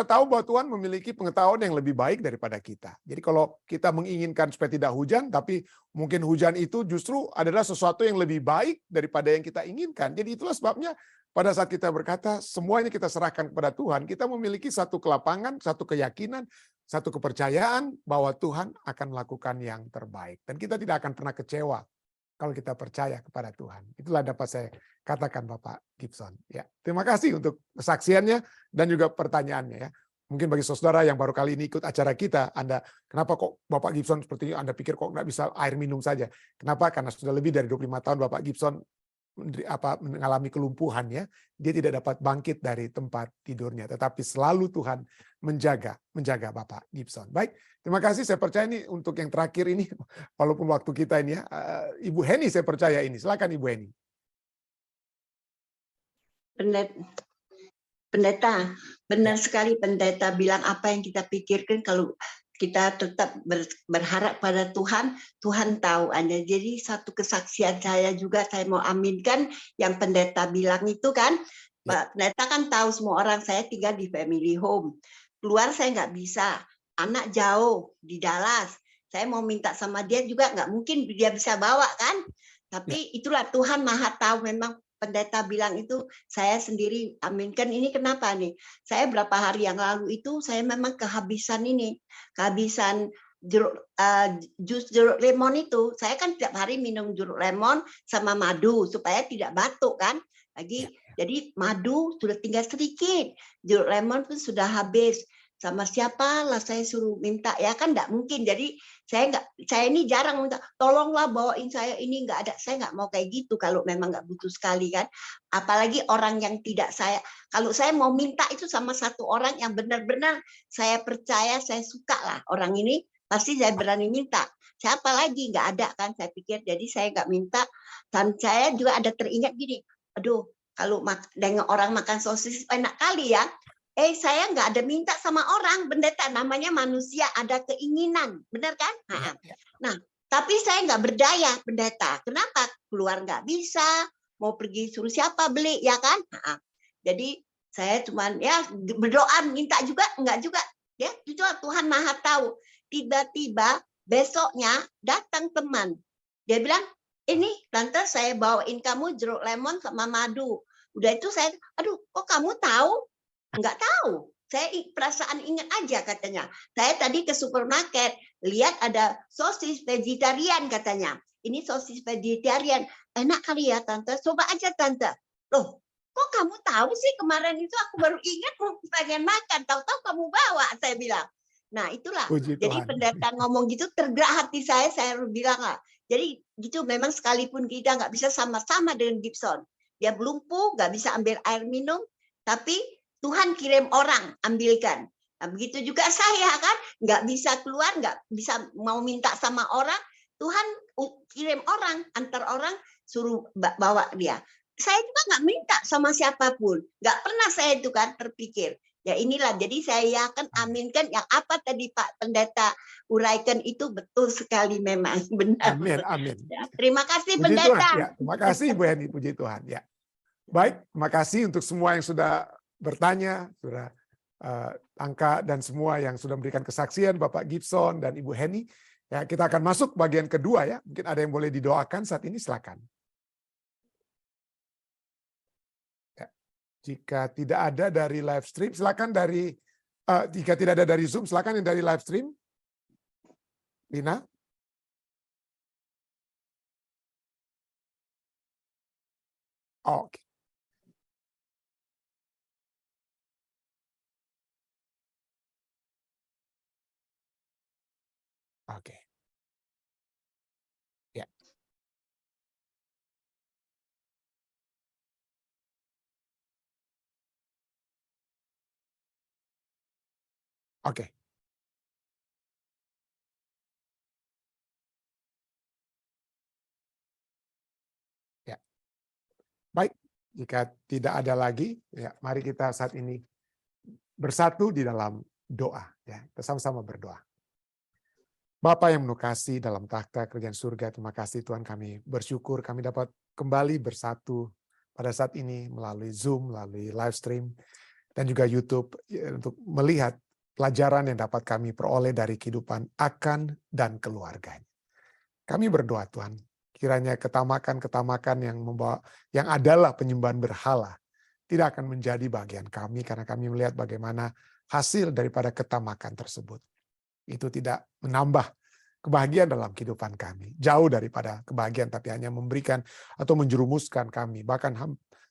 tahu bahwa Tuhan memiliki pengetahuan yang lebih baik daripada kita. Jadi kalau kita menginginkan supaya tidak hujan, tapi mungkin hujan itu justru adalah sesuatu yang lebih baik daripada yang kita inginkan. Jadi itulah sebabnya pada saat kita berkata semuanya kita serahkan kepada Tuhan, kita memiliki satu kelapangan, satu keyakinan, satu kepercayaan bahwa Tuhan akan melakukan yang terbaik. Dan kita tidak akan pernah kecewa kalau kita percaya kepada Tuhan. Itulah dapat saya katakan Bapak Gibson. Ya, terima kasih untuk kesaksiannya dan juga pertanyaannya ya. Mungkin bagi saudara yang baru kali ini ikut acara kita, Anda kenapa kok Bapak Gibson seperti ini? Anda pikir kok nggak bisa air minum saja? Kenapa? Karena sudah lebih dari 25 tahun Bapak Gibson mengalami kelumpuhan ya, dia tidak dapat bangkit dari tempat tidurnya, tetapi selalu Tuhan menjaga Bapak Gibson. Baik, terima kasih. Saya percaya ini untuk yang terakhir ini, walaupun waktu kita ini ya, Ibu Heni saya percaya ini. Silakan Ibu Heni. Pendeta, benar sekali pendeta bilang apa yang kita pikirkan kalau kita tetap berharap pada Tuhan, Tuhan tahu Anda. Jadi satu kesaksian saya juga saya mau aminkan yang pendeta bilang itu kan, Pak pendeta kan tahu semua orang saya tinggal di family home. Keluar saya nggak bisa, anak jauh di Dallas. Saya mau minta sama dia juga nggak mungkin dia bisa bawa kan. Tapi itulah Tuhan Maha tahu memang. Pendeta bilang itu saya sendiri aminkan. Ini kenapa nih? Saya berapa hari yang lalu itu saya memang kehabisan jus jeruk lemon itu. Saya kan tiap hari minum jeruk lemon sama madu supaya tidak batuk kan. Jadi madu sudah tinggal sedikit, jeruk lemon pun sudah habis. Sama siapa lah saya suruh minta ya kan nggak mungkin. Jadi saya ini jarang minta tolonglah bawain saya ini, nggak ada. Saya nggak mau kayak gitu kalau memang nggak butuh sekali kan. Apalagi orang yang tidak saya, kalau saya mau minta itu sama satu orang yang benar-benar saya percaya, saya suka lah orang ini, pasti saya berani minta. Siapa lagi nggak ada kan, saya pikir. Jadi saya nggak minta. Dan saya juga ada teringat gini, aduh kalau dengan orang makan sosis enak kali ya. Saya nggak ada minta sama orang, pendeta, namanya manusia ada keinginan, benar kan? Nah, tapi saya nggak berdaya, pendeta. Kenapa? Keluar nggak bisa, mau pergi suruh siapa beli, ya kan? Jadi saya cuman ya berdoa, minta juga, enggak juga. Ya, itu Tuhan Maha tahu. Tiba-tiba besoknya datang teman. Dia bilang, ini tante saya bawain kamu jeruk lemon sama madu. Udah itu saya, aduh kok kamu tahu? Enggak tahu, saya perasaan ingat aja katanya. Saya tadi ke supermarket, lihat ada sosis vegetarian katanya. Ini sosis vegetarian, enak kali ya tante, coba aja tante. Loh, kok kamu tahu sih kemarin itu aku baru ingat mau pengen makan, tahu-tahu kamu bawa, saya bilang. Nah itulah, jadi pendeta ngomong gitu tergerak hati saya bilang lah. Jadi gitu memang sekalipun kita nggak bisa sama-sama dengan Gibson. Dia lumpuh, nggak bisa ambil air minum, tapi Tuhan kirim orang, ambilkan. Nah, begitu juga saya kan, nggak bisa keluar, nggak bisa mau minta sama orang. Tuhan kirim orang, antar orang, suruh bawa dia. Saya juga nggak minta sama siapapun. Nggak pernah saya itu kan terpikir. Ya inilah, jadi saya akan aminkan yang apa tadi Pak Pendeta uraikan itu betul sekali memang. Benar. Amin, amin. Ya, terima kasih Puji Pendeta. Tuhan. Ya, terima kasih Bu Heni, puji Tuhan. Ya. Baik, terima kasih untuk semua yang sudah bertanya, sudah angka dan semua yang sudah memberikan kesaksian, Bapak Gibson dan Ibu Heni. Ya, kita akan masuk bagian kedua ya. Mungkin ada yang boleh didoakan saat ini, silakan. Ya. Jika tidak ada dari live stream, silakan dari jika tidak ada dari Zoom, silakan yang dari live stream. Lina. Oke. Oke. Ya. Oke. Ya. Baik, jika tidak ada lagi, ya mari kita saat ini bersatu di dalam doa ya. Kita sama-sama berdoa. Bapa yang penuh kasih dalam takhta kerajaan surga, terima kasih Tuhan, kami bersyukur kami dapat kembali bersatu pada saat ini melalui Zoom, melalui live stream. dan juga YouTube untuk melihat pelajaran yang dapat kami peroleh dari kehidupan Akan dan keluarganya. Kami berdoa Tuhan, kiranya ketamakan-ketamakan yang adalah penyembahan berhala tidak akan menjadi bagian kami, karena kami melihat bagaimana hasil daripada ketamakan tersebut. Itu tidak menambah kebahagiaan dalam kehidupan kami. Jauh daripada kebahagiaan, tapi hanya memberikan atau menjerumuskan kami, bahkan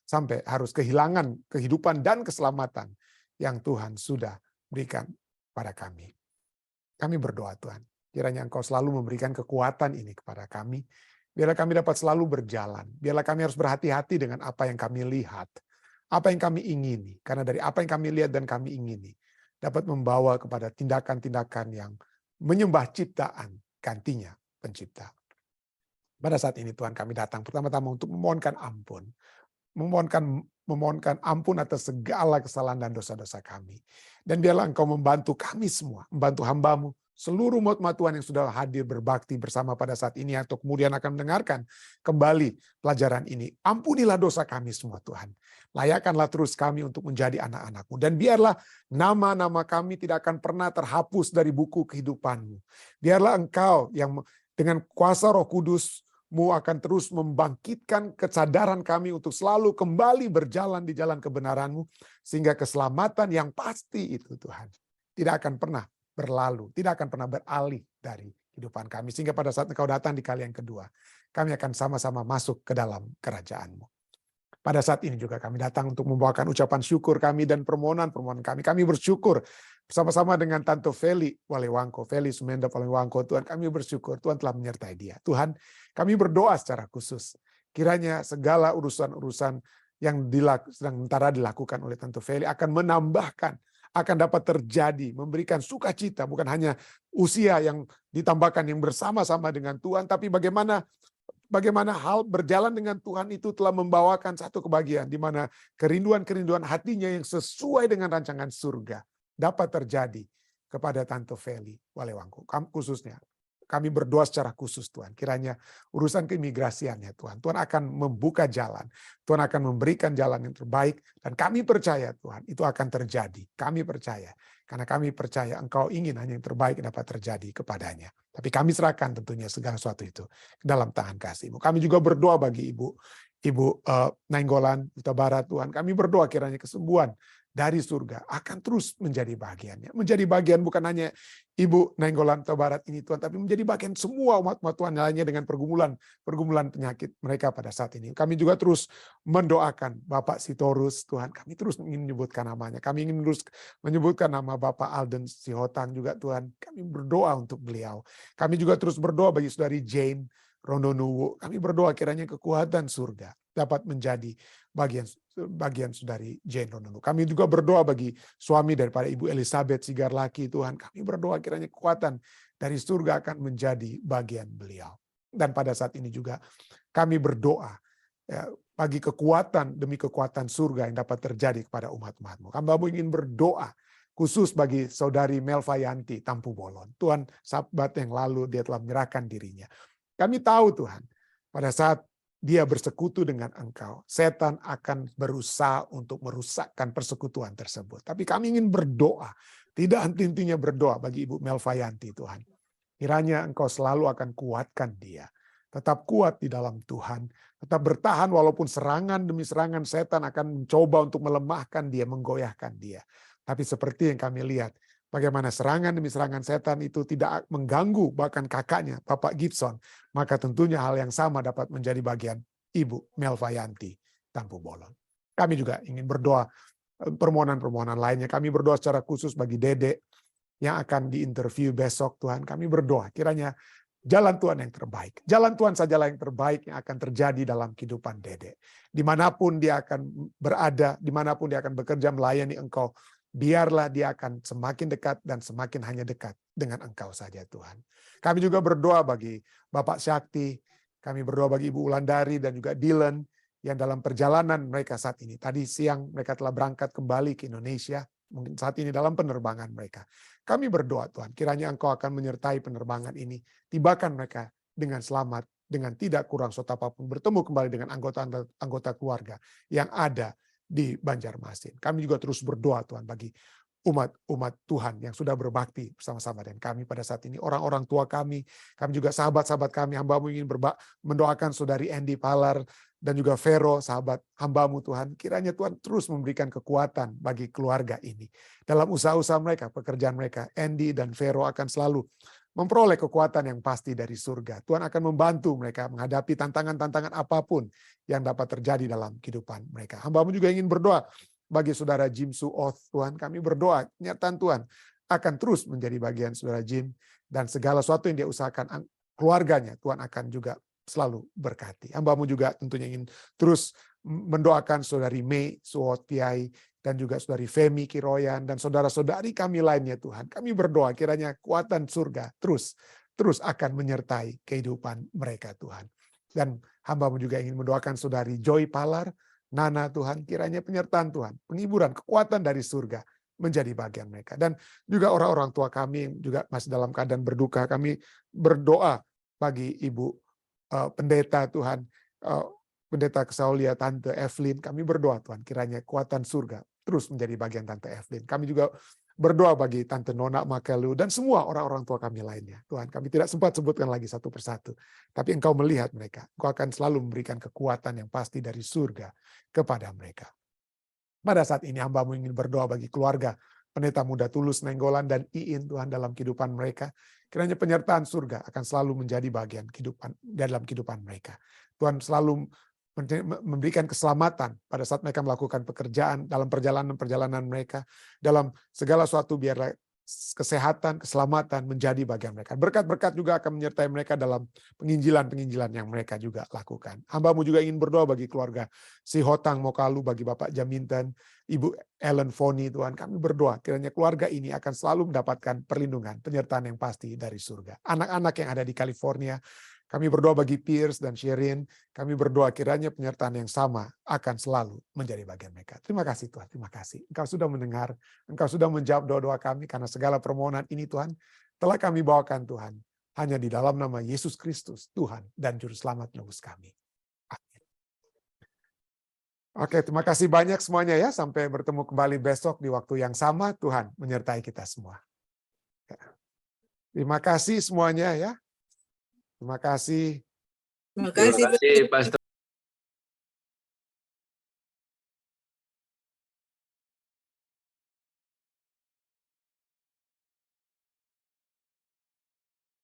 sampai harus kehilangan kehidupan dan keselamatan yang Tuhan sudah berikan pada kami. Kami berdoa Tuhan, kiranya Engkau selalu memberikan kekuatan ini kepada kami. Biarlah kami dapat selalu berjalan. Biarlah kami harus berhati-hati dengan apa yang kami lihat. Apa yang kami ingini. Karena dari apa yang kami lihat dan kami ingini dapat membawa kepada tindakan-tindakan yang menyembah ciptaan, gantinya pencipta. Pada saat ini Tuhan, kami datang pertama-tama untuk memohonkan ampun. Memohonkan ampun atas segala kesalahan dan dosa-dosa kami. Dan biarlah Engkau membantu kami semua, membantu hamba-Mu, seluruh umat Tuhan yang sudah hadir berbakti bersama pada saat ini atau kemudian akan mendengarkan kembali pelajaran ini. Ampunilah dosa kami semua Tuhan. Layakkanlah terus kami untuk menjadi anak-anak-Mu. Dan biarlah nama-nama kami tidak akan pernah terhapus dari buku kehidupan-Mu. Biarlah Engkau yang dengan kuasa Roh Kudus-Mu akan terus membangkitkan kesadaran kami untuk selalu kembali berjalan di jalan kebenaran-Mu. Sehingga keselamatan yang pasti itu Tuhan tidak akan pernah berlalu, tidak akan pernah beralih dari kehidupan kami. Sehingga pada saat Engkau datang di kali yang kedua, kami akan sama-sama masuk ke dalam kerajaan-Mu. Pada saat ini juga kami datang untuk membawakan ucapan syukur kami dan permohonan-permohonan kami. Kami bersyukur bersama-sama dengan Tante Feli Walewangko, Feli Sumenda Walewangko. Tuhan, kami bersyukur Tuhan telah menyertai dia. Tuhan, kami berdoa secara khusus. Kiranya segala urusan-urusan yang sementara dilakukan oleh Tante Feli akan menambahkan, akan dapat terjadi, memberikan sukacita, bukan hanya usia yang ditambahkan yang bersama-sama dengan Tuhan, tapi bagaimana hal berjalan dengan Tuhan itu telah membawakan satu kebahagiaan, di mana kerinduan-kerinduan hatinya yang sesuai dengan rancangan surga dapat terjadi kepada Tante Feli Walewangko. Khususnya, kami berdoa secara khusus Tuhan, kiranya urusan keimigrasiannya Tuhan akan membuka jalan, Tuhan akan memberikan jalan yang terbaik, dan kami percaya Tuhan itu akan terjadi. Kami percaya, karena kami percaya Engkau ingin hanya yang terbaik dapat terjadi kepadanya. Tapi kami serahkan tentunya segala sesuatu itu ke dalam tangan kasih-Mu. Kami juga berdoa bagi Ibu Nainggolan, Huta Barat Tuhan. Kami berdoa kiranya kesembuhan dari surga akan terus menjadi bagiannya. Menjadi bagian bukan hanya Ibu Nainggolan Huta Barat ini Tuhan, tapi menjadi bagian semua umat-umat Tuhan lainnya dengan pergumulan penyakit mereka pada saat ini. Kami juga terus mendoakan Bapak Sitorus Tuhan. Kami terus ingin menyebutkan namanya. Kami ingin terus menyebutkan nama Bapak Alden Sihotang juga Tuhan. Kami berdoa untuk beliau. Kami juga terus berdoa bagi Saudari Jane Rondonuwu. Kami berdoa kiranya kekuatan surga dapat menjadi bagian Saudari Jane Rondonuwu. Kami juga berdoa bagi suami daripada Ibu Elizabeth Sigarlaki Tuhan. Kami berdoa kiranya kekuatan dari surga akan menjadi bagian beliau. Dan pada saat ini juga kami berdoa bagi kekuatan demi kekuatan surga yang dapat terjadi kepada umat-umat-Mu. Kami ingin berdoa khusus bagi Saudari Melvayanti Tampu Bolon. Tuhan, Sabat yang lalu dia telah menyerahkan dirinya. Kami tahu Tuhan, pada saat dia bersekutu dengan Engkau, setan akan berusaha untuk merusakkan persekutuan tersebut. Tapi kami ingin berdoa, tidak henti-hentinya berdoa bagi Ibu Melvayanti Tuhan. Kiranya Engkau selalu akan kuatkan dia. Tetap kuat di dalam Tuhan, tetap bertahan walaupun serangan demi serangan setan akan mencoba untuk melemahkan dia, menggoyahkan dia. Tapi seperti yang kami lihat, bagaimana serangan demi serangan setan itu tidak mengganggu bahkan kakaknya, Bapak Gibson. Maka tentunya hal yang sama dapat menjadi bagian Ibu Melvayanti Tampu Bolon. Kami juga ingin berdoa permohonan-permohonan lainnya. Kami berdoa secara khusus bagi Dede yang akan diinterview besok Tuhan. Kami berdoa kiranya jalan Tuhan yang terbaik. Jalan Tuhan sajalah yang terbaik yang akan terjadi dalam kehidupan Dede. Dimanapun dia akan berada, dimanapun dia akan bekerja melayani Engkau, biarlah dia akan semakin dekat dan semakin hanya dekat dengan Engkau saja Tuhan. Kami juga berdoa bagi Bapak Syakti, kami berdoa bagi Ibu Ulandari dan juga Dylan yang dalam perjalanan mereka saat ini. Tadi siang mereka telah berangkat kembali ke Indonesia, mungkin saat ini dalam penerbangan mereka. Kami berdoa Tuhan, kiranya Engkau akan menyertai penerbangan ini, tibakan mereka dengan selamat, dengan tidak kurang suatu apapun, bertemu kembali dengan anggota keluarga yang ada di Banjarmasin. Kami juga terus berdoa Tuhan bagi umat Tuhan yang sudah berbakti bersama-sama dengan kami pada saat ini. Orang-orang tua kami juga sahabat-sahabat kami, hamba-Mu ingin mendoakan saudari Andy Palar dan juga Vero, sahabat hamba-Mu Tuhan. Kiranya Tuhan terus memberikan kekuatan bagi keluarga ini. Dalam usaha-usaha mereka, pekerjaan mereka, Andy dan Vero akan selalu memperoleh kekuatan yang pasti dari surga. Tuhan akan membantu mereka menghadapi tantangan-tantangan apapun yang dapat terjadi dalam kehidupan mereka. Hamba-Mu juga ingin berdoa bagi saudara Jim Suoth, Tuhan. Kami berdoa, nyata Tuhan akan terus menjadi bagian saudara Jim, dan segala sesuatu yang dia usahakan keluarganya, Tuhan akan juga selalu berkati. Hamba-Mu juga tentunya ingin terus mendoakan saudari Mei Suoth Piai, dan juga saudari Femi Kiroyan, dan saudara-saudari kami lainnya Tuhan. Kami berdoa kiranya kuatan surga terus akan menyertai kehidupan mereka Tuhan. Dan hamba-Mu juga ingin mendoakan saudari Joy Palar, Nana Tuhan, kiranya penyertaan Tuhan, penghiburan, kekuatan dari surga menjadi bagian mereka. Dan juga orang-orang tua kami yang juga masih dalam keadaan berduka, kami berdoa bagi Ibu Pendeta Tuhan, Pendeta Kesaulia Tante Evelyn, kami berdoa Tuhan, kiranya kekuatan surga terus menjadi bagian Tante Evelyn. Kami juga berdoa bagi Tante Nona Makelu dan semua orang-orang tua kami lainnya. Tuhan, kami tidak sempat sebutkan lagi satu persatu, tapi Engkau melihat mereka. Engkau akan selalu memberikan kekuatan yang pasti dari surga kepada mereka. Pada saat ini hamba-Mu ingin berdoa bagi keluarga Pendeta Muda Tulus Nenggolan dan Iin Tuhan dalam kehidupan mereka. Kiranya penyertaan surga akan selalu menjadi bagian dalam kehidupan mereka. Tuhan selalu memberikan keselamatan pada saat mereka melakukan pekerjaan, dalam perjalanan mereka, dalam segala sesuatu biarlah kesehatan, keselamatan menjadi bagian mereka. Berkat-berkat juga akan menyertai mereka dalam penginjilan-penginjilan yang mereka juga lakukan. Hamba-Mu juga ingin berdoa bagi keluarga Si Hotang Mokalu, bagi Bapak Jaminten, Ibu Ellen Foni, Tuhan. Kami berdoa kiranya keluarga ini akan selalu mendapatkan perlindungan, penyertaan yang pasti dari surga. Anak-anak yang ada di California, kami berdoa bagi Pierce dan Sherin. Kami berdoa kiranya penyertaan yang sama akan selalu menjadi bagian mereka. Terima kasih Tuhan, terima kasih. Engkau sudah mendengar, Engkau sudah menjawab doa-doa kami, karena segala permohonan ini Tuhan telah kami bawakan Tuhan. Hanya di dalam nama Yesus Kristus, Tuhan dan Juru Selamat nebus kami. Amin. Oke, terima kasih banyak semuanya ya. Sampai bertemu kembali besok di waktu yang sama. Tuhan menyertai kita semua. Terima kasih semuanya ya. Terima kasih. Terima kasih, Pastor.